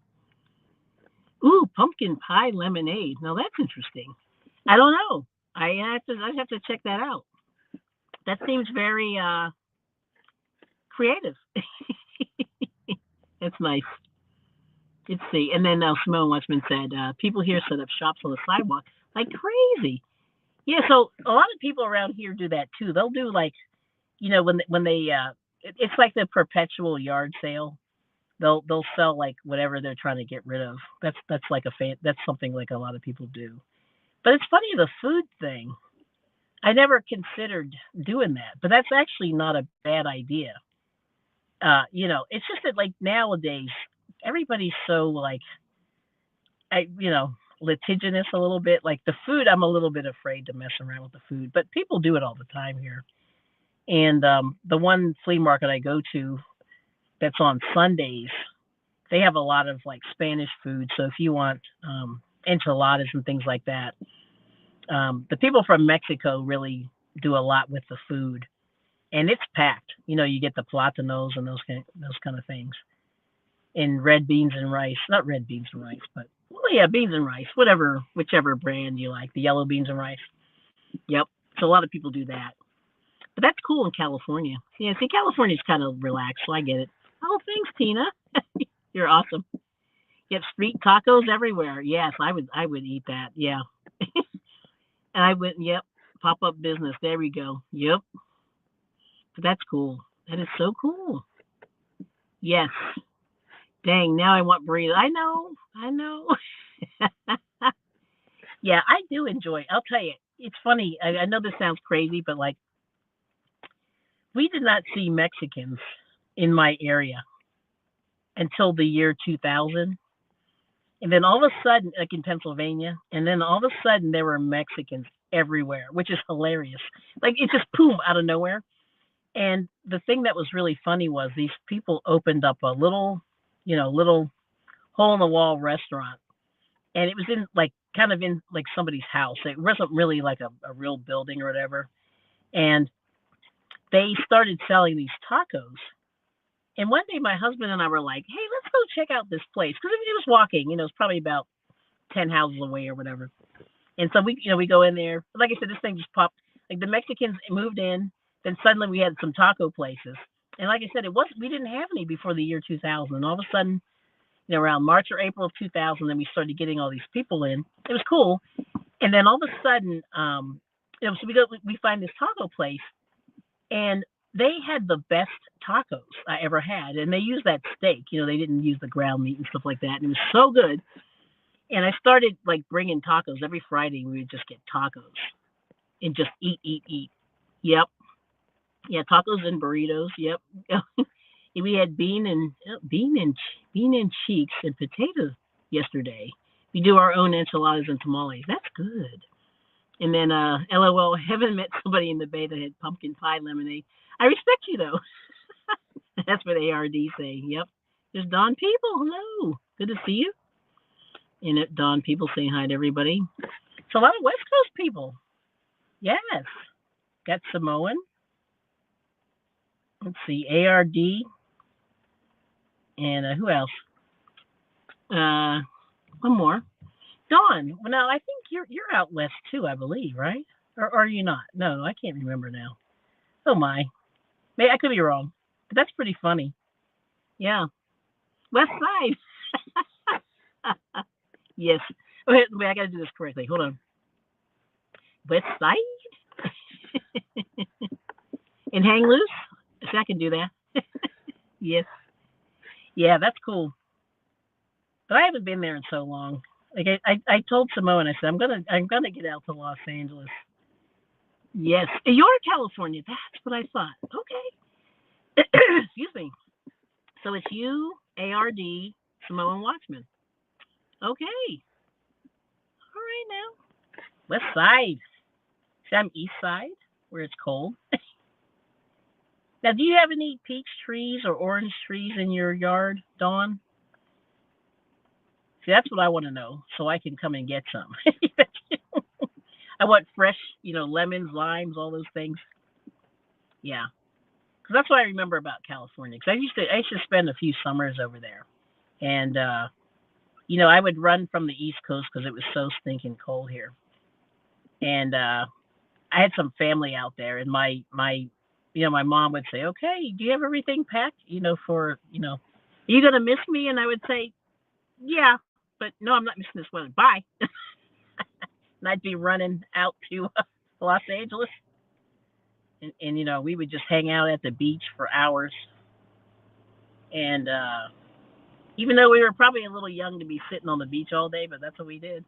[SPEAKER 1] Ooh, pumpkin pie lemonade. Now that's interesting. I don't know. I have to check that out. That seems very creative. That's nice. Let's see. And then Simone Watchman said, people here set up shops on the sidewalk like crazy. Yeah, so a lot of people around here do that too. They'll do like, when they it's like the perpetual yard sale. They'll sell like whatever they're trying to get rid of. That's like that's something like a lot of people do. But it's funny, the food thing. I never considered doing that, but that's actually not a bad idea. It's just that like nowadays everybody's so like, litigious a little bit. Like the food, I'm a little bit afraid to mess around with the food, but people do it all the time here. And the one flea market I go to that's on Sundays, they have a lot of like Spanish food. So if you want enchiladas and things like that, the people from Mexico really do a lot with the food, and it's packed. You get the platanos and those kind of things, and red beans and rice. Not red beans and rice, but beans and rice, whichever brand you like. The yellow beans and rice. Yep. So a lot of people do that, but that's cool in California. Yeah, see, California's kind of relaxed, so I get it. Oh, thanks, Tina. You're awesome. Yep, street tacos everywhere. Yes, I would eat that. Yeah. And I went, yep, pop up business. There we go. Yep. But that's cool. That is so cool. Yes. Dang, now I want burritos. I know. Yeah, I do enjoy. I'll tell you, it's funny. I know this sounds crazy, but like, we did not see Mexicans in my area until the year 2000. And then all of a sudden, like in Pennsylvania, and then all of a sudden there were Mexicans everywhere, which is hilarious. Like it just boom out of nowhere. And the thing that was really funny was these people opened up a little hole in the wall restaurant, and it was in like kind of in like somebody's house. It wasn't really like a real building or whatever. And they started selling these tacos. And one day my husband and I were like, hey, let's go check out this place. Because it was walking, it's probably about 10 houses away or whatever. And so we go in there. Like I said, this thing just popped. Like the Mexicans moved in, then suddenly we had some taco places. And like I said, we didn't have any before the year 2000. And all of a sudden, around March or April of 2000, then we started getting all these people in. It was cool. And then all of a sudden, so we find this taco place, and they had the best tacos I ever had. And they used that steak. They didn't use the ground meat and stuff like that. And it was so good. And I started like bringing tacos every Friday. We would just get tacos and just eat, eat, eat. Yep. Yeah, tacos and burritos. Yep. We had bean and cheeks and potatoes yesterday. We do our own enchiladas and tamales. That's good. And then, LOL, haven't met somebody in the Bay that had pumpkin pie lemonade. I respect you though. That's what ARD say. Yep. There's Don People. Hello. Good to see you. And Don People saying hi to everybody. It's a lot of West Coast people. Yes. Got Samoan. Let's see, ARD. And who else? One more. Dawn. Well, now I think you're out west too, I believe, right? Or are you not? No, I can't remember now. Oh my. I could be wrong. But that's pretty funny. Yeah. West side. Yes. Wait, I gotta do this correctly. Hold on. West side? And hang loose? So I can do that. Yes. Yeah, that's cool. But I haven't been there in so long. Like I told Samoan, I said I'm gonna get out to Los Angeles. Yes, you're California. That's what I thought. Okay. Excuse me. So it's you, ARD, Samoan Watchman. Okay. All right now. West side. See, I'm east side, where it's cold. Now, do you have any peach trees or orange trees in your yard, Dawn? See, that's what I want to know, so I can come and get some. I want fresh, lemons, limes, all those things. Yeah, because that's what I remember about California. Because I used to spend a few summers over there, and I would run from the East Coast because it was so stinking cold here. And I had some family out there, and my mom would say, "Okay, do you have everything packed? Are you gonna miss me?" And I would say, "Yeah, but no, I'm not missing this weather. Bye." And I'd be running out to Los Angeles, and we would just hang out at the beach for hours. And even though we were probably a little young to be sitting on the beach all day, but that's what we did.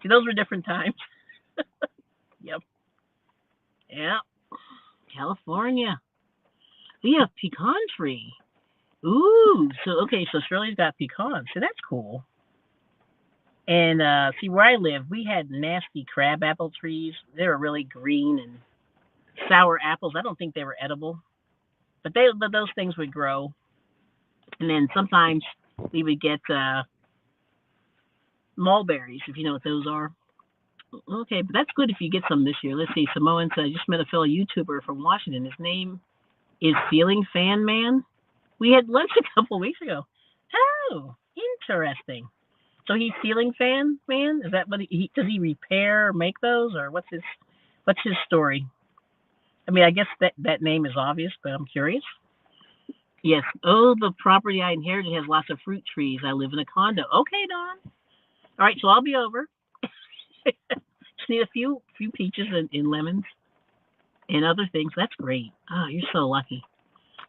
[SPEAKER 1] See, those were different times. Yep. Yeah. California. We have pecan tree. Ooh. So Shirley's got pecans. So that's cool. And see, where I live, we had nasty crab apple trees. They were really green and sour apples. I don't think they were edible, but those things would grow. And then sometimes we would get mulberries, if you know what those are. Okay, but that's good if you get some this year. Let's see. Samoan said, I just met a fellow YouTuber from Washington. His name is Ceiling Fan Man. We had lunch a couple weeks ago. Oh, interesting. So he's Ceiling Fan Man? Is that what does he repair or make those, or what's his story? I mean, I guess that name is obvious, but I'm curious. Yes. Oh, the property I inherited has lots of fruit trees. I live in a condo. Okay, Don. All right, so I'll be over. Just need a few peaches and lemons and other things. That's great. Oh, you're so lucky.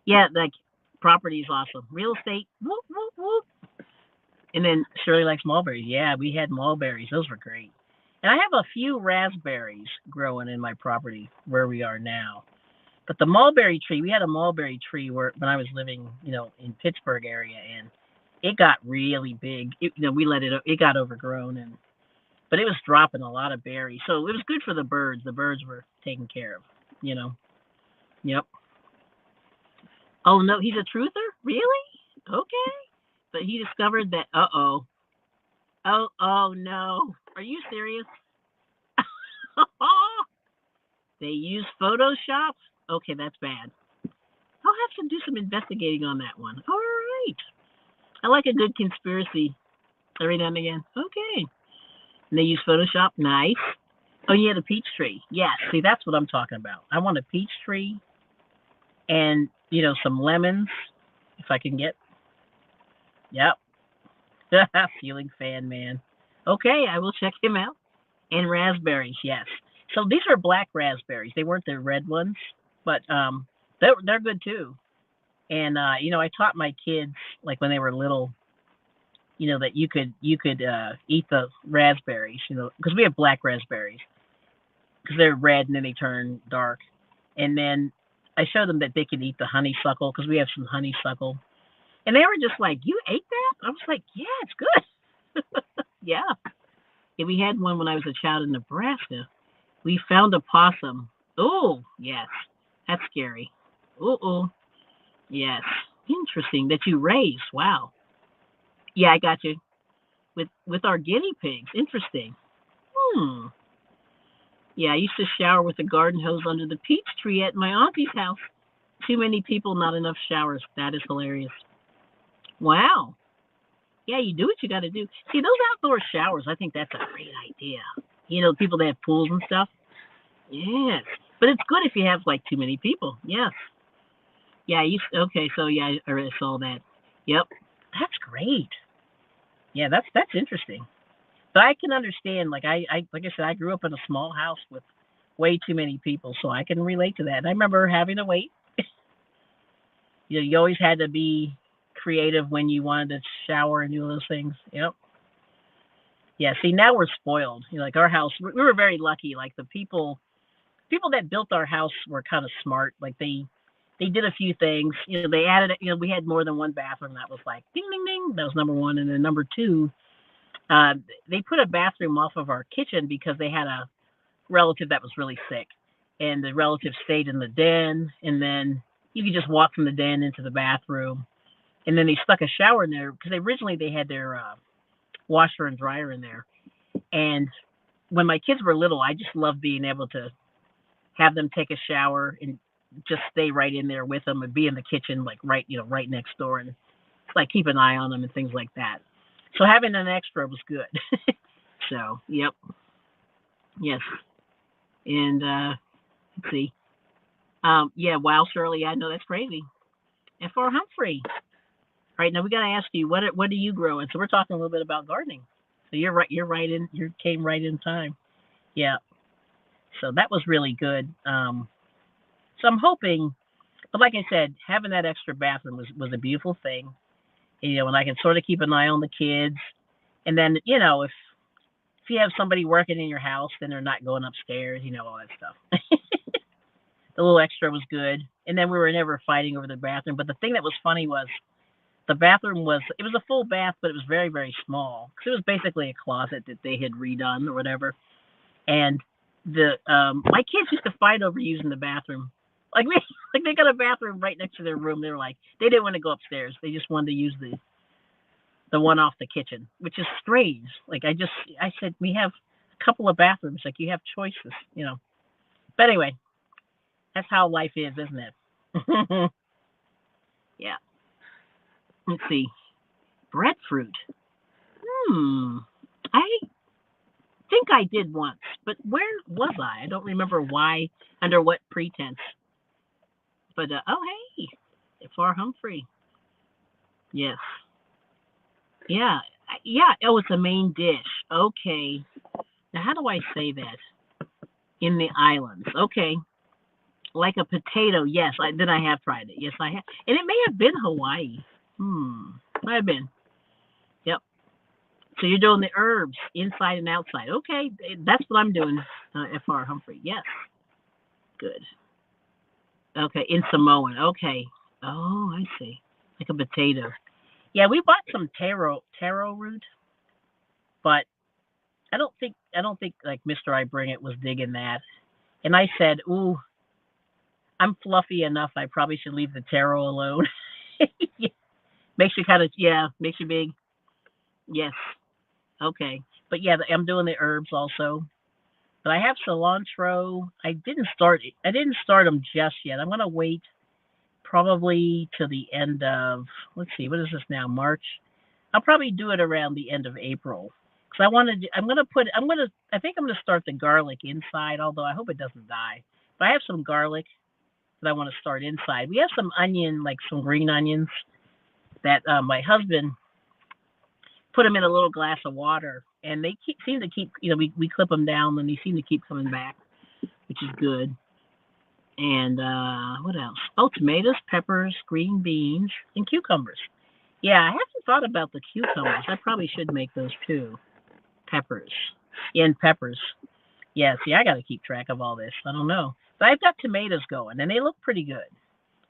[SPEAKER 1] Yeah, like property is awesome. Real estate. Whoop, whoop, whoop. And then Shirley likes mulberries. Yeah, we had mulberries. Those were great. And I have a few raspberries growing in my property where we are now. But the mulberry tree, we had a mulberry tree when I was living, in Pittsburgh area, and it got really big. We let it got overgrown, but it was dropping a lot of berries. So it was good for the birds. The birds were taken care of, Yep. Oh, no, he's a truther? Really? Okay. But he discovered that, oh, no. Are you serious? They use Photoshop? Okay, that's bad. I'll have to do some investigating on that one. All right. I like a good conspiracy every now and again. Okay. And they use Photoshop. Nice. Oh, yeah, the peach tree. Yeah, see, that's what I'm talking about. I want a peach tree and, some lemons if I can get. Yep. Ceiling fan man. Okay, I will check him out. And raspberries, yes. So these are black raspberries. They weren't the red ones, but they're good too. And I taught my kids like when they were little, that you could eat the raspberries, because we have black raspberries because they're red and then they turn dark. And then I showed them that they could eat the honeysuckle because we have some honeysuckle. And they were just like, "You ate that?" I was like, "Yeah, it's good." Yeah. Yeah, we had one when I was a child in Nebraska. We found a possum. Oh, yes. That's scary. Oh, yes. Interesting that you raised. Wow. Yeah, I got you. With our guinea pigs. Interesting. Hmm. Yeah, I used to shower with a garden hose under the peach tree at my auntie's house. Too many people, not enough showers. That is hilarious. Wow. Yeah, you do what you got to do. See, those outdoor showers, I think that's a great idea. People that have pools and stuff. Yes. But it's good if you have like too many people. Yes. Yeah, okay, so yeah, I already saw that. Yep. That's great. Yeah, that's interesting. But I can understand, like I said, I grew up in a small house with way too many people, so I can relate to that. And I remember having to wait. You always had to be creative when you wanted to shower and do those things. Yep. Yeah. See, now we're spoiled. Like our house, we were very lucky. Like the people that built our house were kind of smart. Like they did a few things. They added. We had more than one bathroom. That was like ding ding ding. That was number one, and then number two, uh, they put a bathroom off of our kitchen because they had a relative that was really sick, and the relative stayed in the den, and then you could just walk from the den into the bathroom, and then they stuck a shower in there because originally they had their washer and dryer in there, and when my kids were little, I just loved being able to have them take a shower and just stay right in there with them and be in the kitchen like right next door and like keep an eye on them and things like that. So having an extra was good. So yep, yes, and let's see. Yeah, wow, Shirley, I know that's crazy. And for Humphrey, all right, now we got to ask you what do you grow in? So we're talking a little bit about gardening. So you're right. You came right in time. Yeah. So that was really good. So I'm hoping, but like I said, having that extra bathroom was a beautiful thing. And I can sort of keep an eye on the kids. And then, if you have somebody working in your house, then they're not going upstairs, all that stuff. The little extra was good. And then we were never fighting over the bathroom. But the thing that was funny was the bathroom it was a full bath, but it was very, very small. Because it was basically a closet that they had redone or whatever. And my kids used to fight over using the bathroom. Like like they got a bathroom right next to their room. They were like, they didn't want to go upstairs. They just wanted to use the one off the kitchen, which is strange. Like I said, we have a couple of bathrooms. Like you have choices. But anyway, that's how life is, isn't it? Yeah. Let's see. Breadfruit. Hmm. I think I did once, but where was I? I don't remember why, under what pretense. But oh hey, for Humphrey. Yes. Yeah. Yeah. Oh, it's a main dish. Okay. Now, how do I say that in the islands? Okay. Like a potato. Yes. Then I have tried it. Yes, I have. And it may have been Hawaii. Might have been. Yep. So you're doing the herbs inside and outside. Okay. That's what I'm doing, F.R. Humphrey. Yes. Good. Okay. In Samoan. Okay. Oh, I see. Like a potato. Yeah, we bought some taro root, but I don't think like Mr. IBringit was digging that. And I said, "Ooh, I'm fluffy enough. I probably should leave the taro alone." Makes you makes you big. Yes. Okay. But yeah, I'm doing the herbs also. But I have cilantro. I didn't start them just yet. I'm gonna wait probably to the end of, let's see, what is this now? March. I'll probably do it around the end of April Because I think I'm gonna start the garlic inside, although I hope it doesn't die. But I have some garlic that I want to start inside. We have some onion, like some green onions that my husband put them in a little glass of water, and they seem to keep, we clip them down, and they seem to keep coming back, which is good. And what else? Oh, tomatoes, peppers, green beans, and cucumbers. Yeah, I haven't thought about the cucumbers. I probably should make those too. Peppers. Yeah, and peppers. Yeah, see, I got to keep track of all this. I don't know. But I've got tomatoes going, and they look pretty good.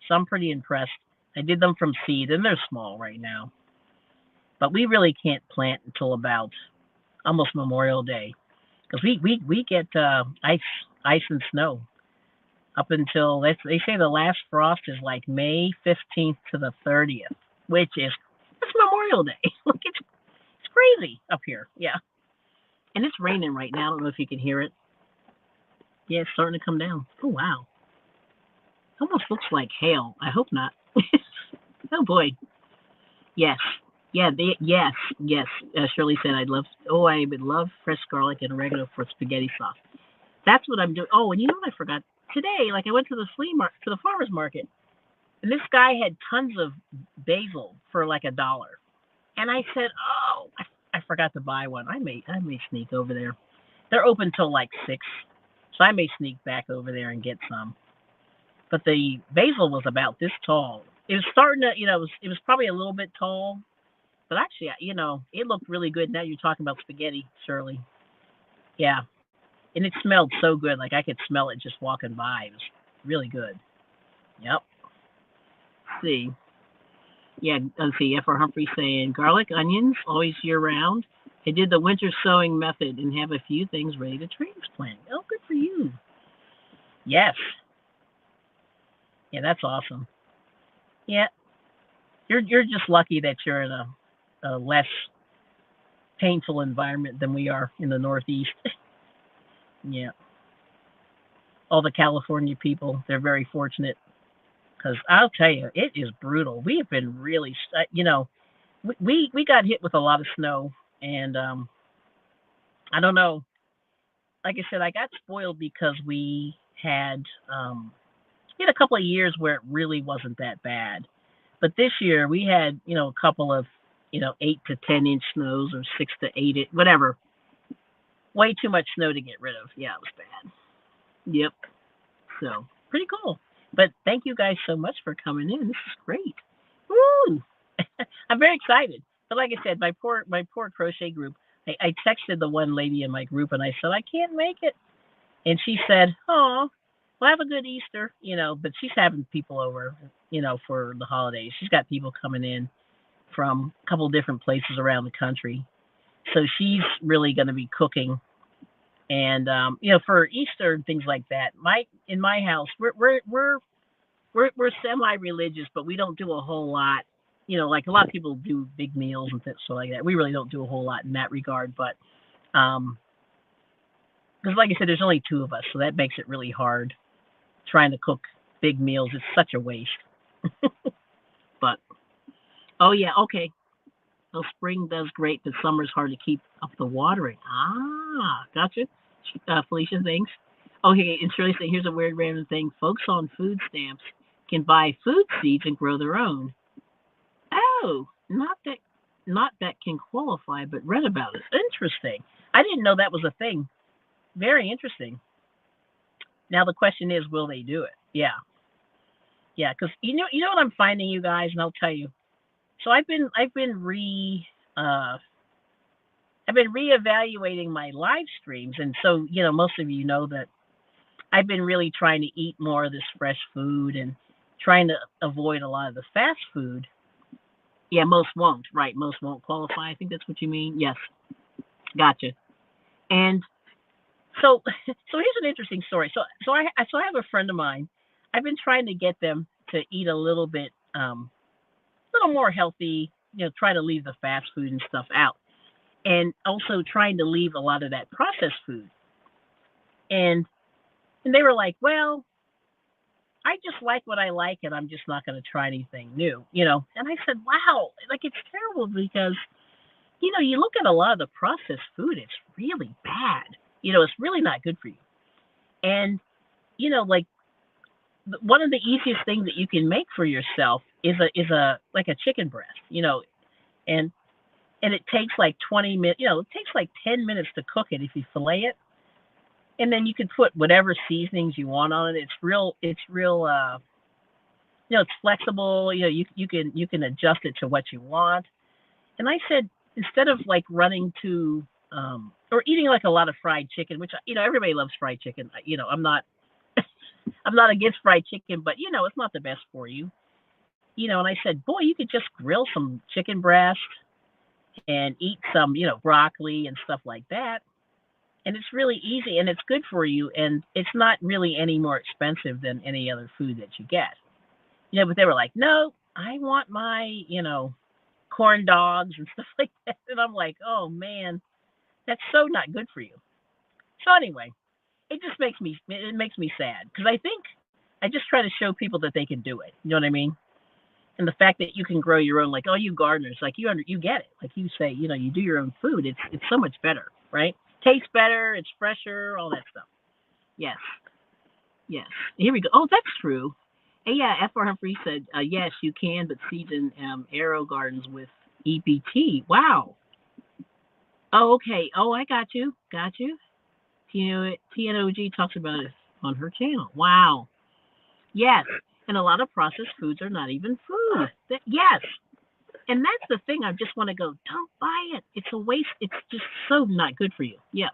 [SPEAKER 1] So I'm pretty impressed. I did them from seed, and they're small right now. But we really can't plant until about almost Memorial Day, because we get ice and snow up until they say the last frost is like May 15th to the 30th, which is it's Memorial Day. Like it's crazy up here. Yeah, and it's raining right now. I don't know if you can hear it. Yeah, it's starting to come down. Oh wow, almost looks like hail. I hope not. Oh boy. Yes. Yeah, yes. Shirley said I would love fresh garlic and oregano for spaghetti sauce. That's what I'm doing. Oh, and you know what I forgot? Today, like I went to the farmer's market, and this guy had tons of basil for like $1. And I said, oh, I forgot to buy one. I may sneak over there. They're open till like 6, so I may sneak back over there and get some. But the basil was about this tall. It was starting to, it was probably a little bit tall, but actually, it looked really good. Now you're talking about spaghetti, Shirley. Yeah, and it smelled so good. Like I could smell it just walking by. It was really good. Yep. Let's see. Yeah, let's see. F. R. Humphrey saying garlic, onions, always year round. I did the winter sowing method and have a few things ready to transplant. Oh, good for you. Yes. Yeah, that's awesome. Yeah, you're just lucky that you're in a less painful environment than we are in the Northeast. Yeah, all the California people, they're very fortunate because I'll tell you, it is brutal. We have been really, we got hit with a lot of snow, and I don't know. Like I said, I got spoiled because we had a couple of years where it really wasn't that bad. But this year we had, a couple of, 8 to 10 inch snows or 6 to 8, whatever. Way too much snow to get rid of. Yeah, it was bad. Yep. So pretty cool. But thank you guys so much for coming in. This is great. Woo! I'm very excited. But like I said, my poor crochet group. I texted the one lady in my group and I said I can't make it, and she said, "Oh, well, have a good Easter." But she's having people over, for the holidays. She's got people coming in from a couple of different places around the country, so she's really going to be cooking. And for Easter and things like that, in my house, we're semi-religious, but we don't do a whole lot. Like a lot of people do big meals and stuff like that. We really don't do a whole lot in that regard. But because, like I said, there's only 2 of us, so that makes it really hard trying to cook big meals. It's such a waste. But oh yeah, okay. So spring does great, but summer's hard to keep up the watering. Ah, gotcha. Felicia, thanks. Okay, and Shirley saying, here's a weird random thing. Folks on food stamps can buy food seeds and grow their own. Oh, not that can qualify, but read about it. Interesting. I didn't know that was a thing. Very interesting. Now the question is, will they do it? Yeah, yeah. Because you know what I'm finding, you guys, and I'll tell you. So uh, I've been reevaluating my live streams, and so most of you know that I've been really trying to eat more of this fresh food and trying to avoid a lot of the fast food. Yeah, most won't. Right, most won't qualify. I think that's what you mean. Yes, gotcha. And so, so here's an interesting story. So I have a friend of mine. I've been trying to get them to eat a little more healthy. Try to leave the fast food and stuff out, and also trying to leave a lot of that processed food. And they were like, "Well, I just like what I like, and I'm just not going to try anything new." And I said, "Wow, like it's terrible because You look at a lot of the processed food, it's really bad. It's really not good for you. And, like one of the easiest things that you can make for yourself is a like a chicken breast, and it takes like 20 minutes, it takes like 10 minutes to cook it if you fillet it. And then you can put whatever seasonings you want on it. It's flexible. You can adjust it to what you want. And I said, instead of like running to or eating like a lot of fried chicken, which everybody loves fried chicken. I'm not against fried chicken, but it's not the best for you. And I said, boy, you could just grill some chicken breast and eat some, broccoli and stuff like that. And it's really easy and it's good for you, and it's not really any more expensive than any other food that you get. But they were like, no, I want my, corn dogs and stuff like that. And I'm like, oh man, that's so not good for you. So anyway, it makes me sad because I just try to show people that they can do it. You know what I mean? And the fact that you can grow your own, like all you gardeners, like you get it. Like you say, you do your own food. It's so much better, right? Tastes better. It's fresher. All that stuff. Yes, yes. Here we go. Oh, that's true. And yeah, F.R. Humphrey said, yes, you can, but season arrow gardens with EBT. Wow. Oh, okay. Oh, I got you. Got you. TNOG talks about it on her channel. Wow. Yes. And a lot of processed foods are not even food. Yes. And that's the thing. I just want to go, don't buy it. It's a waste. It's just so not good for you. Yeah.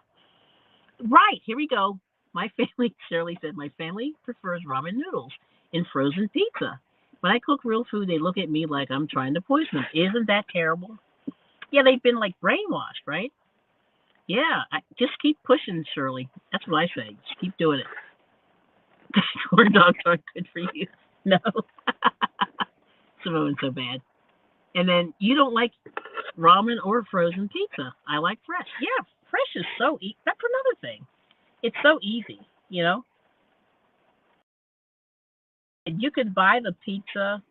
[SPEAKER 1] Right. Here we go. My family, Shirley said, my family prefers ramen noodles and frozen pizza. When I cook real food, they look at me like I'm trying to poison them. Isn't that terrible? Yeah, they've been like brainwashed, right? Yeah, just keep pushing, Shirley. That's what I say. Just keep doing it. Corn dogs aren't good for you. No. Samoa's so bad. And then you don't like ramen or frozen pizza. I like fresh. Yeah, fresh is so easy. That's another thing. It's so easy, And you can buy the pizza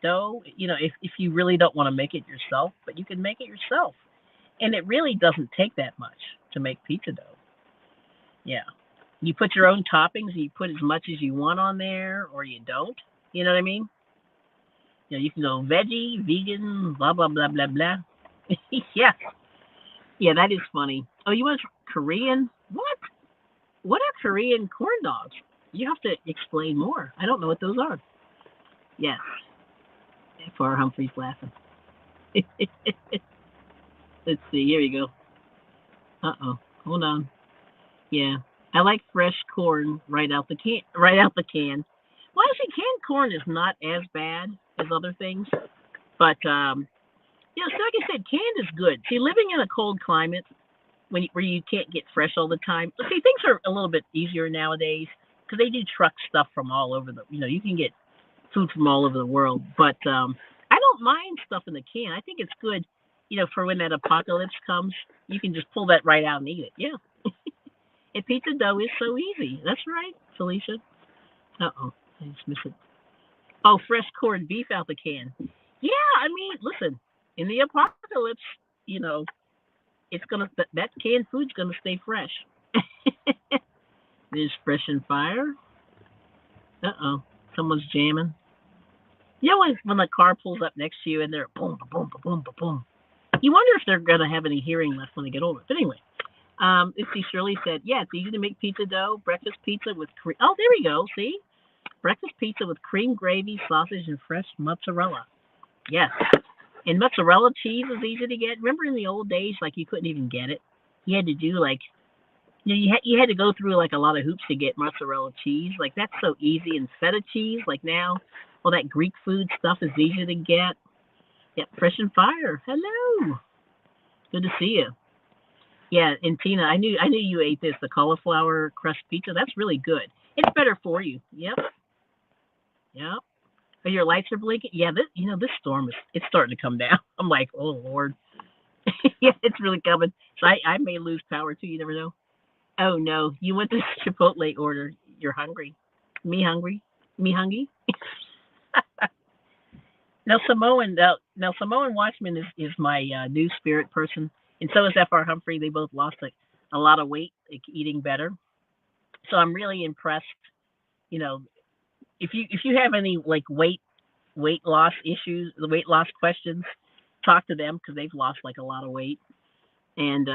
[SPEAKER 1] dough, if you really don't want to make it yourself, but you can make it yourself. And it really doesn't take that much to make pizza dough. Yeah. You put your own toppings, you put as much as you want on there, or you don't. You know what I mean? You can go veggie, vegan, blah, blah, blah, blah, blah. Yeah. Yeah, that is funny. Oh, you want Korean? What? What are Korean corn dogs? You have to explain more. I don't know what those are. Yes. For Humphrey's laughing. Let's see. Here we go. Uh-oh. Hold on. Yeah. I like fresh corn right out the can. Right out the can. Well, actually, canned corn is not as bad as other things, but so like I said, canned is good. See, living in a cold climate where you can't get fresh all the time. See, things are a little bit easier nowadays because they do truck stuff from all over you can get food from all over the world. But I don't mind stuff in the can. I think it's good, for when that apocalypse comes, you can just pull that right out and eat it. Yeah. And pizza dough is so easy. That's right, Felicia. Uh-oh. I just missed it. Oh, fresh corned beef out the can. Yeah, I mean, listen, in the apocalypse, you know, that canned food's gonna stay fresh. There's fresh and fire. Uh-oh. Someone's jamming. You know when the car pulls up next to you and they're boom, boom, boom, boom, boom. You wonder if they're gonna have any hearing left when they get older. But anyway, see, Shirley said, yeah, it's easy to make pizza dough, breakfast pizza with cream. Oh, there we go. See, breakfast pizza with cream gravy, sausage, and fresh mozzarella. Yes, and mozzarella cheese is easy to get. Remember in the old days, like you couldn't even get it. You had to do you had to go through like a lot of hoops to get mozzarella cheese. Like that's so easy. And feta cheese, like now, all that Greek food stuff is easy to get. Yep, fresh and fire. Hello, good to see you. Yeah, and Tina, I knew you ate this, the cauliflower crust pizza. That's really good. It's better for you. Yep. Yep. Oh, your lights are blinking. Yeah, this storm it's starting to come down. I'm like, oh Lord. Yeah, it's really coming. So I may lose power too. You never know. Oh no, you went to Chipotle order. You're hungry. Me hungry. Me hungry. Now Samoan Watchman is my new spirit person, and so is F.R. Humphrey. They both lost a lot of weight, like, eating better. So I'm really impressed. You know, if you have any like weight loss issues, the weight loss questions, talk to them because they've lost like a lot of weight. And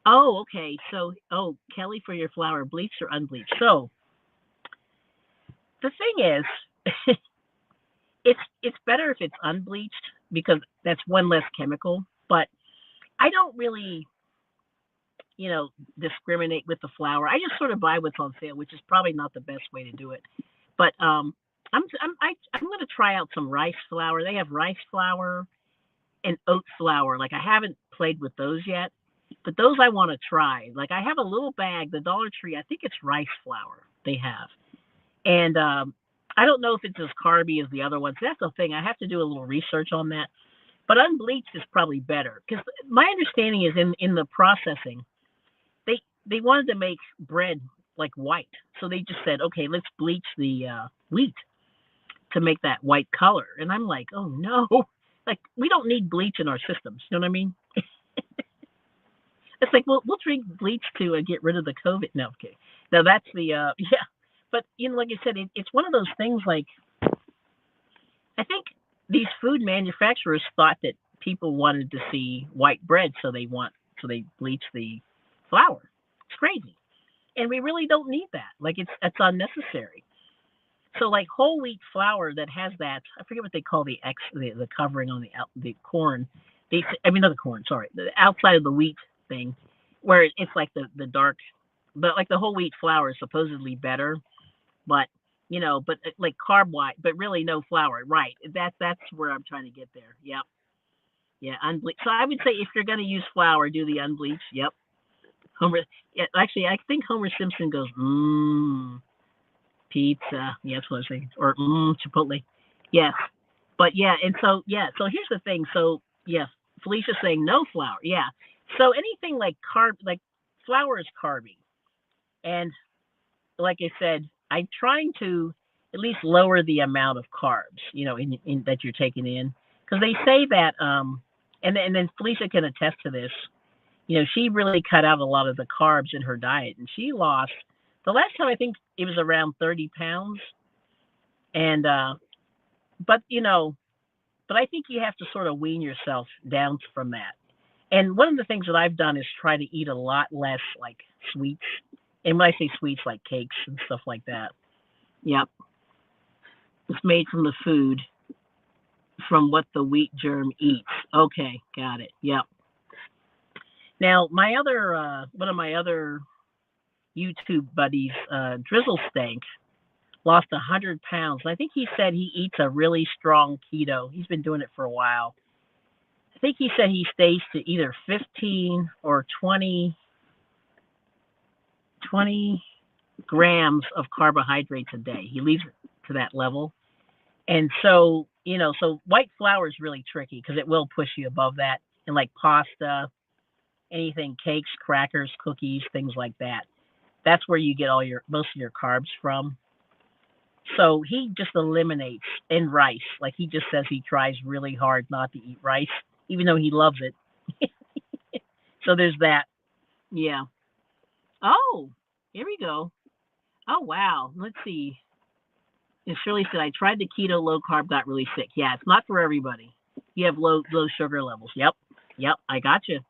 [SPEAKER 1] oh, okay. So, oh, Kelly, for your flour, bleached or unbleached? So the thing is, it's better if it's unbleached because that's one less chemical. But I don't really, discriminate with the flour. I just sort of buy what's on sale, which is probably not the best way to do it. But I'm going to try out some rice flour. They have rice flour and oat flour. Like, I haven't played with those yet, but those I want to try. Like, I have a little bag, the Dollar Tree. I think it's rice flour they have, and I don't know if it's as carby as the other ones. That's the thing. I have to do a little research on that. But unbleached is probably better because my understanding is in the processing, they wanted to make bread like white, so they just said, okay, let's bleach the wheat to make that white color. And I'm like, oh no, like, we don't need bleach in our systems. You know what I mean? It's like, we'll drink bleach to get rid of the COVID. No, okay. Now that's the yeah. But like I said, it's one of those things. Like, I think these food manufacturers thought that people wanted to see white bread, so they bleach the flour. It's crazy, and we really don't need that. Like, it's unnecessary. So, like, whole wheat flour that has that, I forget what they call the covering on the corn. I mean, not the corn. Sorry, the outside of the wheat thing, where it's like the dark, but like the whole wheat flour is supposedly better, but but like carb wise, but really no flour. Right. That's where I'm trying to get there. Yep. Yeah. Unbleached. So I would say if you're going to use flour, do the unbleached. Yep. Homer. Yeah, actually, I think Homer Simpson goes, pizza. Yeah, that's what I was saying. Or Chipotle. Yes. But yeah, and so yeah, so here's the thing. So yes, Felicia's saying no flour. Yeah. So anything like like flour is carby, and like I said, I'm trying to at least lower the amount of carbs, in that you're taking in, because they say that, and then Felicia can attest to this. She really cut out a lot of the carbs in her diet, and she lost, the last time I think it was around 30 pounds, and but but I think you have to sort of wean yourself down from that. And one of the things that I've done is try to eat a lot less like sweets. And when I say sweets, like cakes and stuff like that. Yep. It's made from the food, from what the wheat germ eats. Okay, got it. Yep. Now, one of my other YouTube buddies, Drizzle Stank, lost 100 pounds. I think he said he eats a really strong keto. He's been doing it for a while. I think he said he stays to either 15 or 20 grams of carbohydrates a day. He leaves it to that level. And so, so white flour is really tricky because it will push you above that. And like pasta, anything, cakes, crackers, cookies, things like that. That's where you get most of your carbs from. So he just eliminates, and rice. Like, he just says he tries really hard not to eat rice, even though he loves it. So there's that. Yeah. Oh, here we go. Oh, wow. Let's see. And Shirley said, I tried the keto low carb, got really sick. Yeah, it's not for everybody. You have low sugar levels. Yep. I got you.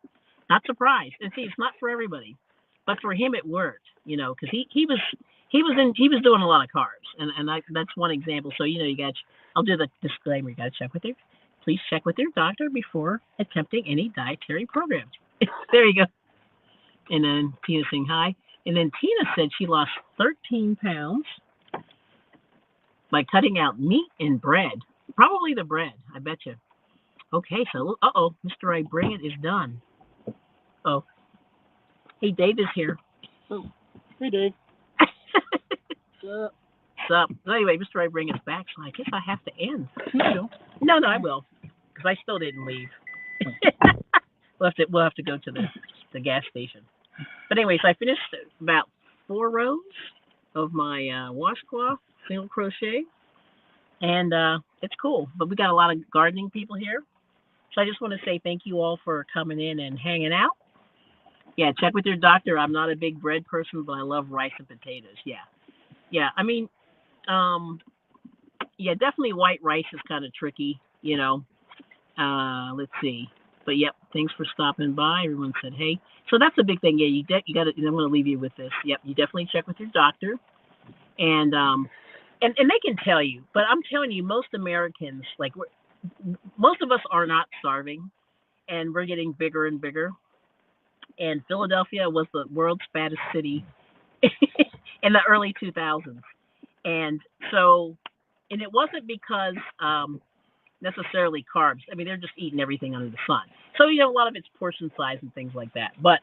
[SPEAKER 1] Not surprised. And see, it's not for everybody, but for him it worked. Because he was doing a lot of carbs, and that's one example. So you got. I'll do the disclaimer. You got to please check with your doctor before attempting any dietary programs. There you go. And then Tina saying hi. And then Tina said she lost 13 pounds by cutting out meat and bread. Probably the bread, I bet you. Okay, so, Mr. IBringit is done. Oh, hey, Dave is here.
[SPEAKER 2] Oh, hey, Dave.
[SPEAKER 1] What's up? So anyway, Mr. IBringit's back, so I guess I have to end.
[SPEAKER 2] No,
[SPEAKER 1] I will, because I still didn't leave. We'll have to go to the gas station. But anyway, so I finished about 4 rows of my washcloth single crochet, and it's cool. But we got a lot of gardening people here, so I just want to say thank you all for coming in and hanging out. Yeah, check with your doctor. I'm not a big bread person, but I love rice and potatoes. Yeah, yeah. I mean, um, yeah, definitely white rice is kind of tricky, you know. Let's see. But yep, thanks for stopping by. Everyone said hey. So that's a big thing. Yeah, you got to. I'm going to leave you with this. Yep, you definitely check with your doctor, and and they can tell you. But I'm telling you, most Americans, like most of us, are not starving, and we're getting bigger and bigger. And Philadelphia was the world's fattest city in the early 2000s, and so, and it wasn't because necessarily carbs. I mean, they're just eating everything under the sun. So, a lot of it's portion size and things like that. But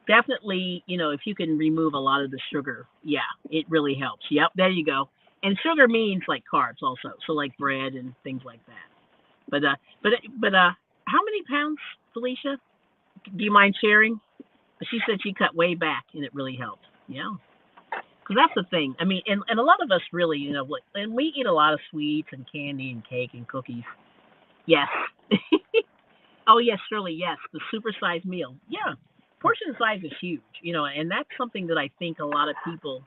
[SPEAKER 1] definitely, if you can remove a lot of the sugar, yeah, it really helps. Yep, there you go. And sugar means like carbs also, so like bread and things like that. But how many pounds, Felicia? Do you mind sharing? She said she cut way back, and it really helped. Yeah, because that's the thing. I mean, and a lot of us really, and we eat a lot of sweets and candy and cake and cookies. Yes. Oh yes, Shirley. Yes, the supersized meal. Yeah, portion size is huge. And that's something that I think a lot of people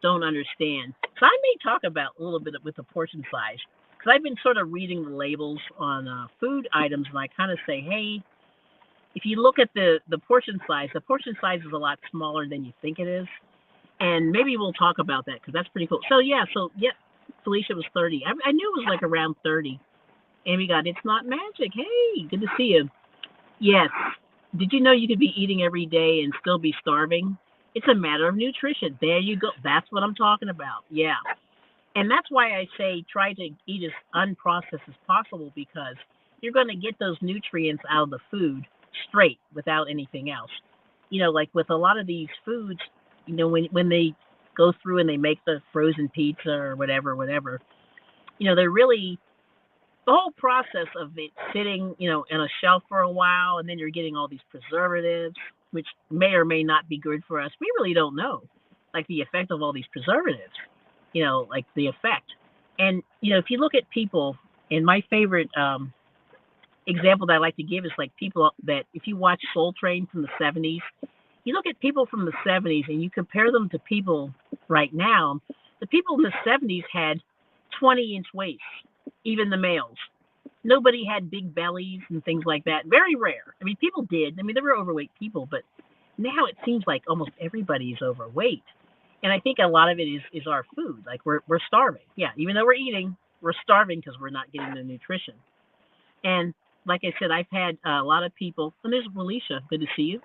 [SPEAKER 1] don't understand. So I may talk about a little bit with the portion size because I've been sort of reading the labels on food items, and I kind of say, hey, if you look at the portion size is a lot smaller than you think it is, and maybe we'll talk about that because that's pretty cool. So yeah, Felicia was 30. I knew it was like around 30. And we got It's Not Magic. Hey, good to see you. Yes. Did you know you could be eating every day and still be starving? It's a matter of nutrition. There you go. That's what I'm talking about. Yeah. And that's why I say try to eat as unprocessed as possible because you're going to get those nutrients out of the food straight without anything else. Like with a lot of these foods, when they go through and they make the frozen pizza or whatever, they're really the whole process of it sitting, in a shelf for a while, and then you're getting all these preservatives, which may or may not be good for us. We really don't know, like the effect of all these preservatives, like the effect. And if you look at people, and my favorite example that I like to give is like people that if you watch Soul Train from the 70s, you look at people from the 70s and you compare them to people right now. The people in the 70s had 20-inch waists, even the males. Nobody had big bellies and things like that. Very rare. I mean, people did. I mean, there were overweight people, but now it seems like almost everybody is overweight. And I think a lot of it is our food. Like we're starving. Yeah, even though we're eating, we're starving because we're not getting the nutrition. And like I said, I've had a lot of people. And there's Felicia. Good to see you.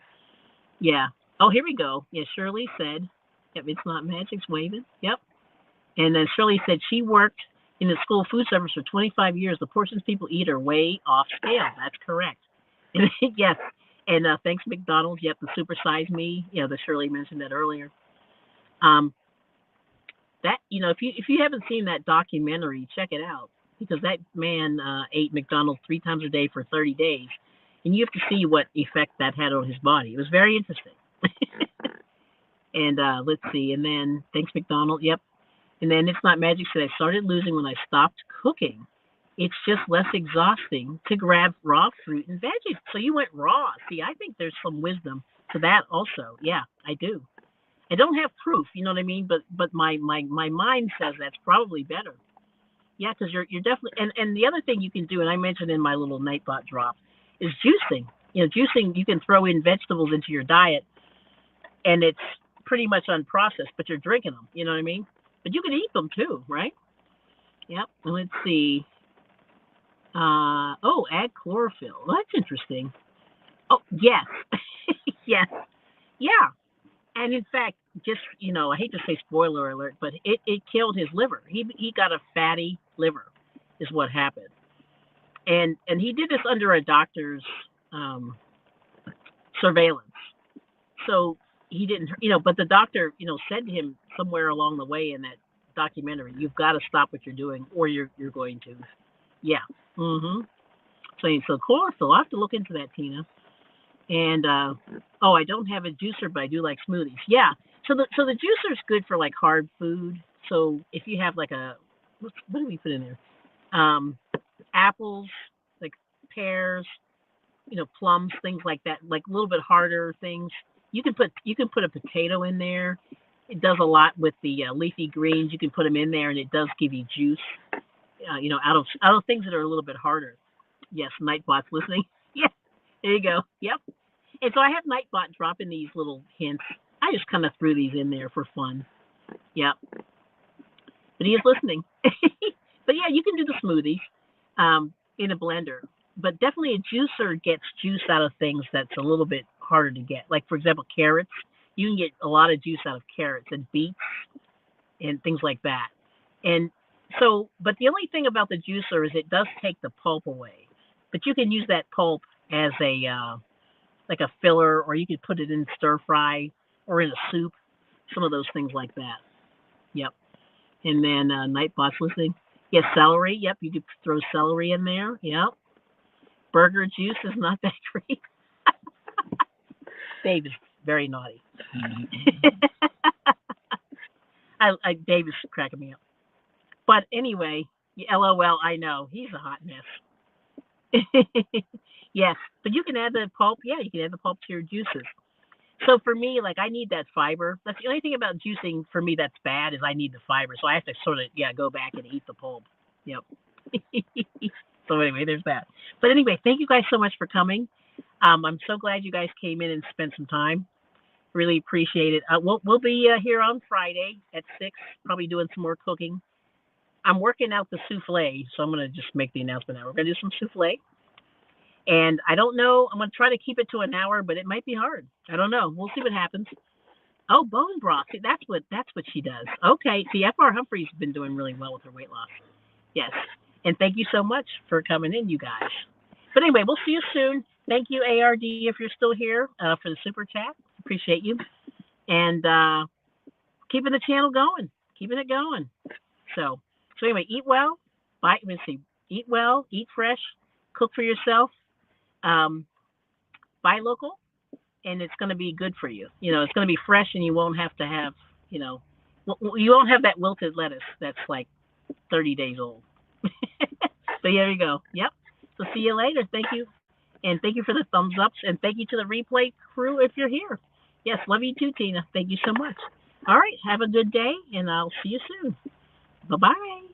[SPEAKER 1] Yeah. Oh, here we go. Yeah, Shirley said, yep, It's Not Magic's waving. Yep. And then Shirley said she worked in the school food service for 25 years. The portions people eat are way off scale. That's correct. And yes. And thanks, McDonald's. Yep, the supersize me. The Shirley mentioned that earlier. Um, that if you haven't seen that documentary, check it out because that man ate McDonald's 3 times a day for 30 days, and you have to see what effect that had on his body. It was very interesting. And let's see. And then thanks, McDonald. Yep. And then It's Not Magic said I started losing when I stopped cooking. It's just less exhausting to grab raw fruit and veggies. So you went raw. See, I think there's some wisdom to that also. Yeah, I do. I don't have proof, you know what I mean? But my mind says that's probably better. Yeah, because you're definitely and the other thing you can do, and I mentioned in my little Nightbot drop, is juicing. Juicing you can throw in vegetables into your diet, and it's pretty much unprocessed, but you're drinking them. You know what I mean? But you can eat them too, right? Yep. And let's see. Add chlorophyll. Well, that's interesting. Oh, yes. Yes. Yeah. And in fact, just I hate to say spoiler alert, but it killed his liver. He got a fatty liver, is what happened. And he did this under a doctor's um, surveillance. So he didn't, but the doctor, said to him somewhere along the way in that documentary, you've got to stop what you're doing, or you're going to, yeah. So chlorophyll, I have to look into that, Tina. And I don't have a juicer, but I do like smoothies. Yeah. So the juicer is good for like hard food. So if you have like what do we put in there? Apples, like pears, plums, things like that, like a little bit harder things. You can put a potato in there. It does a lot with the leafy greens. You can put them in there, and it does give you juice. Out of things that are a little bit harder. Yes, Nightbot's listening. Yeah, there you go. Yep. And so I have Nightbot dropping these little hints. I just kind of threw these in there for fun. Yep. But he is listening. But yeah, you can do the smoothies in a blender. But definitely a juicer gets juice out of things that's a little bit harder to get. Like, for example, carrots. You can get a lot of juice out of carrots and beets and things like that. And so, but the only thing about the juicer is it does take the pulp away. But you can use that pulp as a like a filler, or you could put it in stir fry or in a soup. Some of those things like that. Yep. And then Nightbot's listening. Yes, celery. Yep, you could throw celery in there. Yep. Burger juice is not that great. Dave is very naughty. Dave is cracking me up. But anyway, LOL, I know. He's a hot mess. Yes, but you can add the pulp. Yeah, you can add the pulp to your juices. So for me, like I need that fiber. That's the only thing about juicing for me that's bad is I need the fiber. So I have to sort of go back and eat the pulp. Yep. So anyway, there's that. But anyway, thank you guys so much for coming. I'm so glad you guys came in and spent some time. Really appreciate it. We'll be here on Friday at 6, probably doing some more cooking. I'm working out the souffle, so I'm gonna just make the announcement now. We're gonna do some souffle. And I don't know. I'm going to try to keep it to an hour, but it might be hard. I don't know. We'll see what happens. Oh, bone broth. See, that's what she does. Okay. See, F.R. Humphrey's been doing really well with her weight loss. Yes. And thank you so much for coming in, you guys. But anyway, we'll see you soon. Thank you, ARD, if you're still here for the super chat. Appreciate you. And keeping the channel going. Keeping it going. So anyway, eat well. Eat well. Eat fresh. Cook for yourself. Buy local, and it's going to be good for you. It's going to be fresh, and you won't have to have, you won't have that wilted lettuce that's like 30 days old. So there you go. Yep. So see you later. Thank you. And thank you for the thumbs ups, and thank you to the replay crew if you're here. Yes, love you too, Tina. Thank you so much. All right, have a good day, and I'll see you soon. Bye-bye.